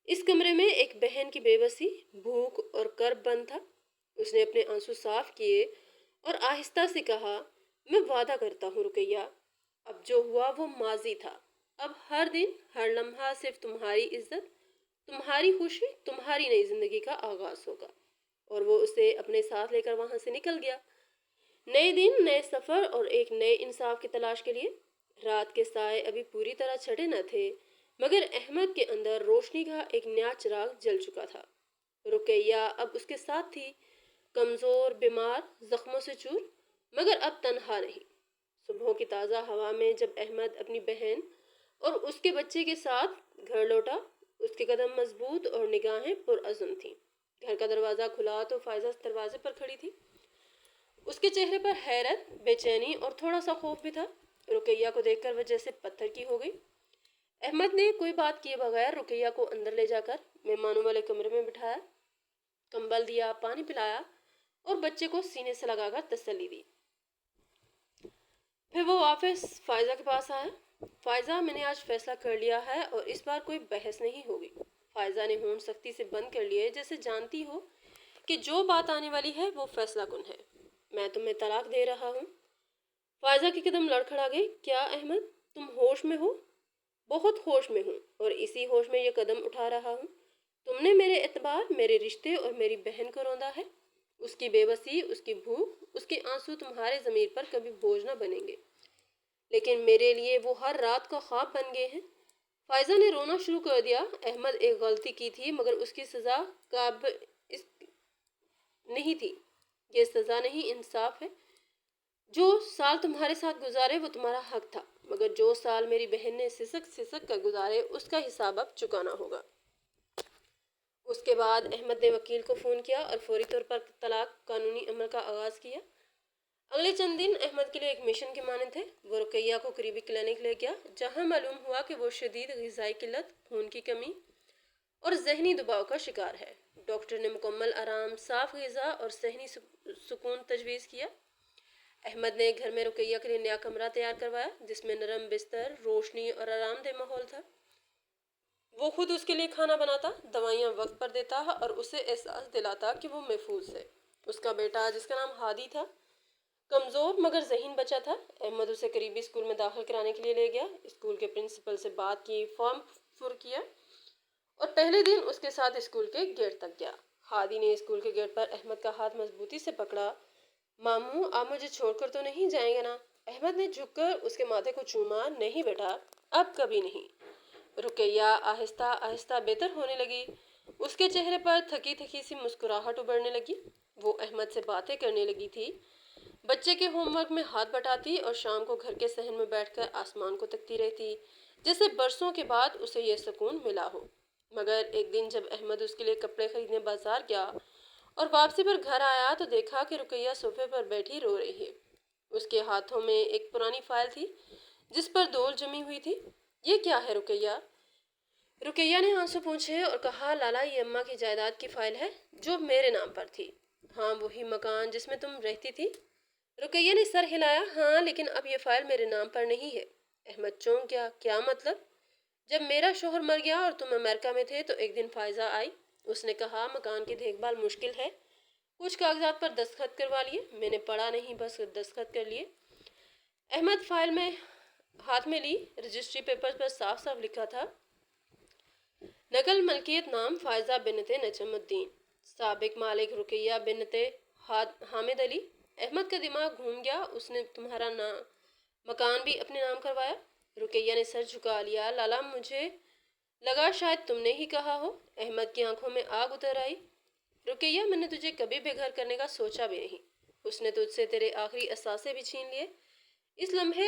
इस कमरे में एक बहन की बेबसी, भूख और कर्ब बंद था। उसने अपने आंसू साफ किए और आहिस्ता से कहा, मैं वादा करता हूँ रुकैया, अब जो हुआ वो माजी था। अब हर दिन, हर लम्हा सिर्फ तुम्हारी इज्जत, तुम्हारी खुशी, तुम्हारी नई जिंदगी का आगाज होगा। और वो उसे अपने साथ लेकर वहां से निकल गया। नए दिन, नए सफर और एक नए इंसाफ की तलाश के लिए। रात के साए अभी पूरी तरह छटे न थे, मगर अहमद के अंदर रोशनी का एक नया चिराग जल चुका था। रुकैया अब उसके साथ थी, कमजोर, बीमार, जख्मों से चूर, मगर अब तन्हा नहीं। सुबह की ताज़ा हवा में जब अहमद अपनी बहन और उसके बच्चे के साथ घर लौटा, उसके कदम मजबूत और निगाहें पुरअज़्म थीं। घर का दरवाज़ा खुला तो फायजा दरवाजे पर खड़ी थी। उसके चेहरे पर हैरत, बेचैनी और थोड़ा सा खौफ भी था। रुकैया को देखकर वह जैसे पत्थर की हो गई। अहमद ने कोई बात किए बगैर रुकैया को अंदर ले जाकर मेहमानों वाले कमरे में बिठाया, कंबल दिया, पानी पिलाया और बच्चे को सीने से लगाकर तसल्ली दी। फिर वो वापस फायजा के पास आया। फायजा, मैंने आज फैसला कर लिया है और इस बार कोई बहस नहीं होगी। फायजा ने होंठ सख्ती से बंद कर लिए, जैसे जानती हो कि जो बात आने वाली है वो फैसला कुन है। मैं तुम्हें तलाक दे रहा हूँ। फायजा के कदम लड़खड़ा गए। क्या अहमद, तुम होश में हो? بہت ہوش میں ہوں اور اسی ہوش میں یہ قدم اٹھا رہا ہوں۔ تم نے میرے اعتبار، میرے رشتے اور میری بہن کو روندا ہے۔ اس کی بے بسی، اس کی بھوک، اس کے آنسو تمہارے ضمیر پر کبھی بوجھ نہ بنیں گے، لیکن میرے لیے وہ ہر رات کا خواب بن گئے ہیں۔ فائزہ نے رونا شروع کر دیا۔ احمد ایک غلطی کی تھی مگر اس کی سزا قابل اس نہیں تھی۔ یہ سزا نہیں، انصاف ہے۔ جو سال تمہارے ساتھ گزارے وہ تمہارا حق تھا، مگر جو سال میری بہن نے سسک سسک کر گزارے اس کا حساب اب چکانا ہوگا۔ اس کے بعد احمد نے وکیل کو فون کیا اور فوری طور پر طلاق قانونی عمل کا آغاز کیا۔ اگلے چند دن احمد کے لیے ایک مشن کے مانند تھے۔ وہ رقیہ کو قریبی کلینک لے گیا، جہاں معلوم ہوا کہ وہ شدید غذائی قلت، خون کی کمی اور ذہنی دباؤ کا شکار ہے۔ ڈاکٹر نے مکمل آرام، صاف غذا اور ذہنی سکون تجویز کیا۔ احمد نے گھر میں رقیہ کے لیے نیا کمرہ تیار کروایا، جس میں نرم بستر، روشنی اور آرام دہ ماحول تھا۔ وہ خود اس کے لیے کھانا بناتا، دوائیاں وقت پر دیتا اور اسے احساس دلاتا کہ وہ محفوظ ہے۔ اس کا بیٹا، جس کا نام ہادی تھا، کمزور مگر ذہین بچہ تھا۔ احمد اسے قریبی اسکول میں داخل کرانے کے لیے لے گیا، اسکول کے پرنسپل سے بات کی، فارم پر کیا اور پہلے دن اس کے ساتھ اسکول کے گیٹ تک گیا۔ ہادی نے اسکول کے گیٹ پر احمد کا ہاتھ مضبوطی سے پکڑا۔ ماموں، آپ مجھے چھوڑ کر تو نہیں جائیں گے نا؟ احمد نے جھک کر اس کے ماتھے کو چوما۔ نہیں بیٹا، اب کبھی نہیں۔ رقیہ آہستہ آہستہ بہتر ہونے لگی۔ اس کے چہرے پر تھکی تھکی سی مسکراہٹ ابھرنے لگی۔ وہ احمد سے باتیں کرنے لگی تھی، بچے کے ہوم ورک میں ہاتھ بٹاتی اور شام کو گھر کے صحن میں بیٹھ کر آسمان کو تکتی رہتی، جیسے برسوں کے بعد اسے یہ سکون ملا ہو۔ مگر ایک دن جب احمد اس کے لیے کپڑے خریدنے بازار گیا اور واپسی پر گھر آیا تو دیکھا کہ رقیہ صوفے پر بیٹھی رو رہی ہے۔ اس کے ہاتھوں میں ایک پرانی فائل تھی جس پر دھول جمی ہوئی تھی۔ یہ کیا ہے رقیہ؟ رقیہ نے آنسو پوچھے اور کہا، لالا، یہ اماں کی جائیداد کی فائل ہے جو میرے نام پر تھی۔ ہاں، وہی مکان جس میں تم رہتی تھی؟ رقیہ نے سر ہلایا۔ ہاں، لیکن اب یہ فائل میرے نام پر نہیں ہے۔ احمد چونک گیا۔ کیا مطلب؟ جب میرا شوہر مر گیا اور تم امریکہ میں تھے تو ایک دن فائزہ آئی۔ اس نے کہا، مکان کی دیکھ بھال مشکل ہے، کچھ کاغذات پر دستخط کروا لیے۔ میں نے پڑھا نہیں، بس دستخط کر لیے۔ احمد فائل میں ہاتھ میں لی۔ رجسٹری پیپر پر صاف صاف لکھا تھا، نقل ملکیت نام فائزہ بنت نجم الدین، سابق مالک رقیہ بنت حامد علی۔ احمد کا دماغ گھوم گیا۔ اس نے تمہارا مکان بھی اپنے نام کروایا؟ رقیہ نے سر جھکا لیا۔ لالا، مجھے لگا شاید تم نے ہی کہا ہو۔ احمد کی آنکھوں میں آگ اتر آئی۔ رقیہ، میں نے تجھے کبھی بے گھر کرنے کا سوچا بھی نہیں۔ اس نے تجھ سے تیرے آخری اثاثے بھی چھین لیے۔ اس لمحے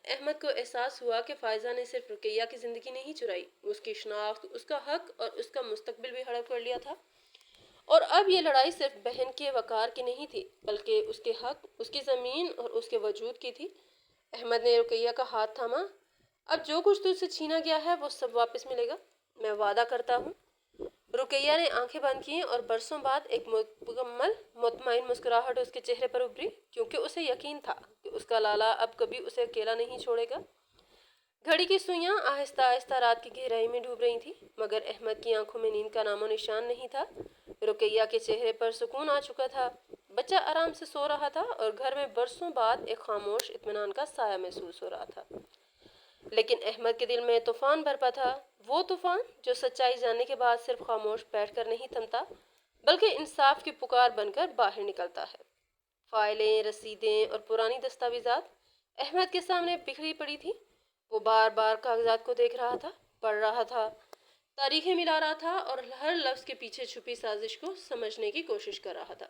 احمد کو احساس ہوا کہ فائزہ نے صرف رقیہ کی زندگی نہیں چرائی، اس کی شناخت، اس کا حق اور اس کا مستقبل بھی ہڑپ کر لیا تھا۔ اور اب یہ لڑائی صرف بہن کے وقار کی نہیں تھی، بلکہ اس کے حق، اس کی زمین اور اس کے وجود کی تھی۔ احمد نے رقیہ کا ہاتھ تھاما۔ اب جو کچھ تجھ سے چھینا گیا ہے وہ سب واپس ملے گا، میں وعدہ کرتا ہوں۔ رقیہ نے آنکھیں بند کیں اور برسوں بعد ایک مکمل مطمئن مسکراہٹ اس کے چہرے پر ابھری، کیونکہ اسے یقین تھا کہ اس کا لالا اب کبھی اسے اکیلا نہیں چھوڑے گا۔ گھڑی کی سوئیاں آہستہ آہستہ رات کی گہرائی میں ڈوب رہی تھیں، مگر احمد کی آنکھوں میں نیند کا نام و نشان نہیں تھا۔ رقیہ کے چہرے پر سکون آ چکا تھا، بچہ آرام سے سو رہا تھا اور گھر میں برسوں بعد ایک خاموش اطمینان کا سایہ محسوس ہو رہا تھا۔ لیکن احمد کے دل میں طوفان برپا تھا، وہ طوفان جو سچائی جاننے کے بعد صرف خاموش بیٹھ کر نہیں تھمتا، بلکہ انصاف کی پکار بن کر باہر نکلتا ہے۔ فائلیں، رسیدیں اور پرانی دستاویزات احمد کے سامنے بکھری پڑی تھی۔ وہ بار بار کاغذات کو دیکھ رہا تھا، پڑھ رہا تھا، تاریخیں ملا رہا تھا اور ہر لفظ کے پیچھے چھپی سازش کو سمجھنے کی کوشش کر رہا تھا۔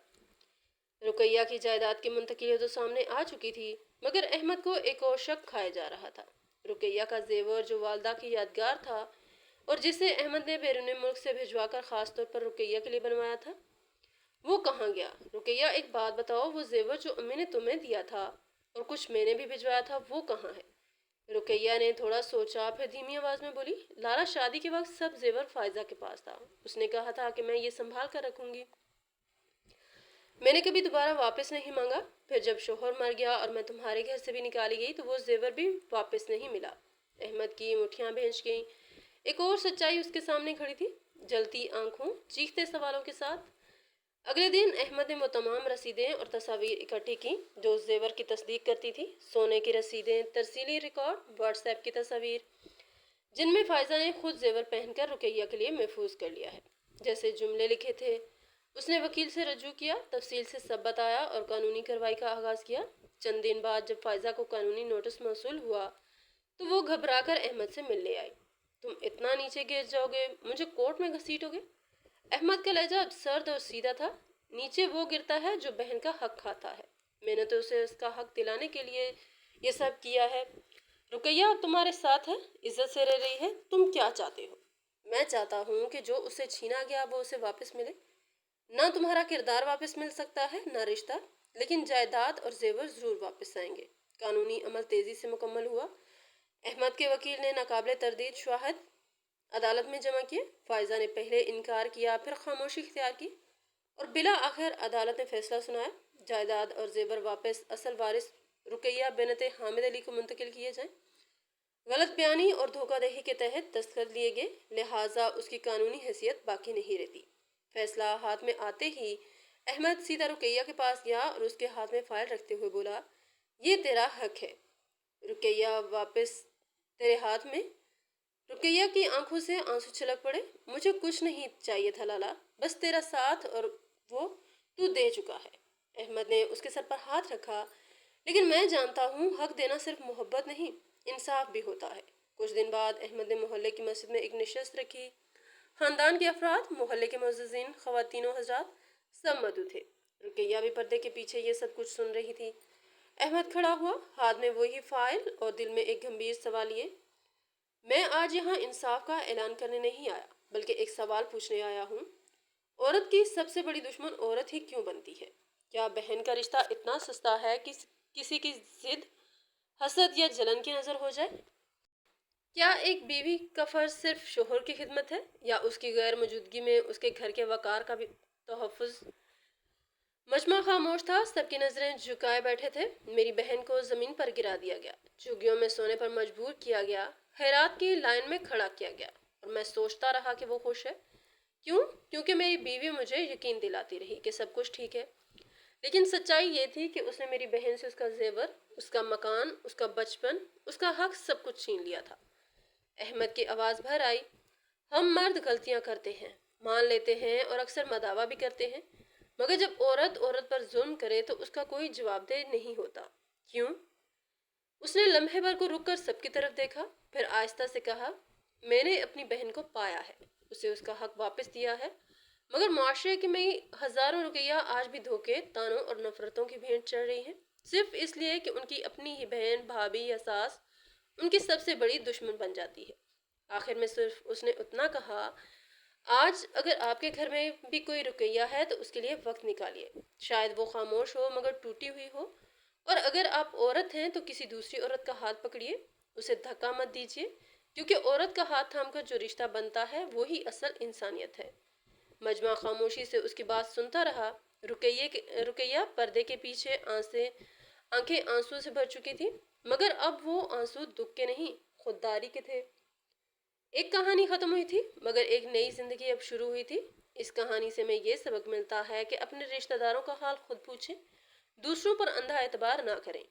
رقیہ کی جائیداد کی منتقلی تو سامنے آ چکی تھی، مگر احمد کو ایک اور شک کھائے جا رہا تھا۔ رقیہ کا زیور جو والدہ کی یادگار تھا اور جسے احمد نے بیرون ملک سے بھجوا کر خاص طور پر رقیہ کے لیے بنوایا تھا، وہ کہاں گیا؟ رقیہ، ایک بات بتاؤ، وہ زیور جو امی نے تمہیں دیا تھا اور کچھ میں نے بھی بھجوایا تھا، وہ کہاں ہے؟ رقیہ نے تھوڑا سوچا، پھر دھیمی آواز میں بولی، لالا، شادی کے وقت سب زیور فائزہ کے پاس تھا۔ اس نے کہا تھا کہ میں یہ سنبھال کر رکھوں گی۔ میں نے کبھی دوبارہ واپس نہیں مانگا۔ پھر جب شوہر مر گیا اور میں تمہارے گھر سے بھی نکالی گئی تو وہ زیور بھی واپس نہیں ملا۔ احمد کی مٹھیاں بھینچ گئیں۔ ایک اور سچائی اس کے سامنے کھڑی تھی، جلتی آنکھوں، چیختے سوالوں کے ساتھ۔ اگلے دن احمد نے وہ تمام رسیدیں اور تصاویر اکٹھی کی جو اس زیور کی تصدیق کرتی تھی، سونے کی رسیدیں، ترسیلی ریکارڈ، واٹس ایپ کی تصاویر۔ جن میں فائزہ نے خود زیور پہن کر رقیہ کے لیے محفوظ کر لیا ہے۔ جیسے جملے لکھے تھے، اس نے وکیل سے رجوع کیا، تفصیل سے سب بتایا اور قانونی کارروائی کا آغاز کیا۔ چند دن بعد جب فائزہ کو قانونی نوٹس موصول ہوا تو وہ گھبرا کر احمد سے ملنے آئی۔ تم اتنا نیچے گر جاؤ گے، مجھے کورٹ میں گھسیٹو گے؟ احمد کا لہجہ اب سرد اور سیدھا تھا۔ نیچے وہ گرتا ہے جو بہن کا حق کھاتا ہے، میں نے تو اسے اس کا حق دلانے کے لیے یہ سب کیا ہے۔ رقیہ تمہارے ساتھ ہے، عزت سے رہ رہی ہے، تم کیا چاہتے ہو؟ میں چاہتا ہوں کہ جو اسے چھینا گیا وہ اسے واپس ملے۔ نہ تمہارا کردار واپس مل سکتا ہے نہ رشتہ، لیکن جائیداد اور زیور ضرور واپس آئیں گے۔ قانونی عمل تیزی سے مکمل ہوا۔ احمد کے وکیل نے ناقابل تردید شواہد عدالت میں جمع کیے۔ فائزہ نے پہلے انکار کیا، پھر خاموشی اختیار کی اور بالآخر عدالت نے فیصلہ سنایا۔ جائیداد اور زیور واپس اصل وارث رقیہ بنت حامد علی کو منتقل کیے جائیں۔ غلط بیانی اور دھوکہ دہی کے تحت دستخط لیے گئے، لہٰذا اس کی قانونی حیثیت باقی نہیں رہتی۔ فیصلہ ہاتھ میں آتے ہی احمد سیدھا رقیہ کے پاس گیا اور اس کے ہاتھ میں فائل رکھتے ہوئے بولا، یہ تیرا حق ہے، رقیہ واپس تیرے ہاتھ میں۔ رقیہ کی آنکھوں سے آنسو چھلک پڑے۔ مجھے کچھ نہیں چاہیے تھا لالا، بس تیرا ساتھ، اور وہ تو دے چکا ہے۔ احمد نے اس کے سر پر ہاتھ رکھا، لیکن میں جانتا ہوں حق دینا صرف محبت نہیں، انصاف بھی ہوتا ہے۔ کچھ دن بعد احمد نے محلے کی مسجد میں ایک نشست رکھی۔ خاندان کے افراد، محلے کے معززین، خواتین و حضرات سب موجود تھے۔ رقیہ بھی پردے کے پیچھے یہ سب کچھ سن رہی تھی۔ احمد کھڑا ہوا، ہاتھ میں وہی فائل اور دل میں ایک گمبھیر سوال لیے۔ میں آج یہاں انصاف کا اعلان کرنے نہیں آیا، بلکہ ایک سوال پوچھنے آیا ہوں۔ عورت کی سب سے بڑی دشمن عورت ہی کیوں بنتی ہے؟ کیا بہن کا رشتہ اتنا سستا ہے کہ کسی کی ضد، حسد یا جلن کی نظر ہو جائے؟ کیا ایک بیوی کا فرض صرف شوہر کی خدمت ہے، یا اس کی غیر موجودگی میں اس کے گھر کے وقار کا بھی تحفظ؟ مجمع خاموش تھا، سب کی نظریں جھکائے بیٹھے تھے۔ میری بہن کو زمین پر گرا دیا گیا، جھگیوں میں سونے پر مجبور کیا گیا، خیرات کی لائن میں کھڑا کیا گیا، اور میں سوچتا رہا کہ وہ خوش ہے۔ کیوں؟ کیونکہ میری بیوی مجھے یقین دلاتی رہی کہ سب کچھ ٹھیک ہے۔ لیکن سچائی یہ تھی کہ اس نے میری بہن سے اس کا زیور، اس کا مکان، اس کا بچپن، اس کا حق، سب کچھ چھین لیا تھا۔ احمد کی آواز بھر آئی، ہم مرد غلطیاں کرتے ہیں، مان لیتے ہیں اور اکثر مداوع بھی کرتے ہیں، مگر جب عورت پر ظلم کرے تو اس کا کوئی جواب دہ نہیں ہوتا۔ کیوں؟ اس نے لمحے بھر کو رک کر سب کی طرف دیکھا، پھر آہستہ سے کہا، میں نے اپنی بہن کو پایا ہے، اسے اس کا حق واپس دیا ہے، مگر معاشرے کی میں ہزاروں رقیہ آج بھی دھوکے، تانوں اور نفرتوں کی بھینٹ چڑھ رہی ہیں، صرف اس لیے کہ ان کی اپنی ہی بہن، بھابھی یا ساس ان کی سب سے بڑی دشمن بن جاتی ہے۔ آخر میں صرف اس نے اتنا کہا، آج اگر آپ کے گھر میں بھی کوئی رقیہ ہے تو اس کے لیے وقت نکالیے۔ شاید وہ خاموش ہو مگر ٹوٹی ہوئی ہو، اور اگر آپ عورت ہیں تو کسی دوسری عورت کا ہاتھ پکڑیے، اسے دھکا مت دیجیے، کیونکہ عورت کا ہاتھ تھام کر جو رشتہ بنتا ہے وہی اصل انسانیت ہے۔ مجمع خاموشی سے اس کی بات سنتا رہا۔ رقیہ پردے کے پیچھے آنکھیں آنسو سے بھر چکی تھی، مگر اب وہ آنسو دکھ کے نہیں، خودداری کے تھے۔ ایک کہانی ختم ہوئی تھی، مگر ایک نئی زندگی اب شروع ہوئی تھی۔ اس کہانی سے میں یہ سبق ملتا ہے کہ اپنے رشتہ داروں کا حال خود پوچھیں، دوسروں پر اندھا اعتبار نہ کریں۔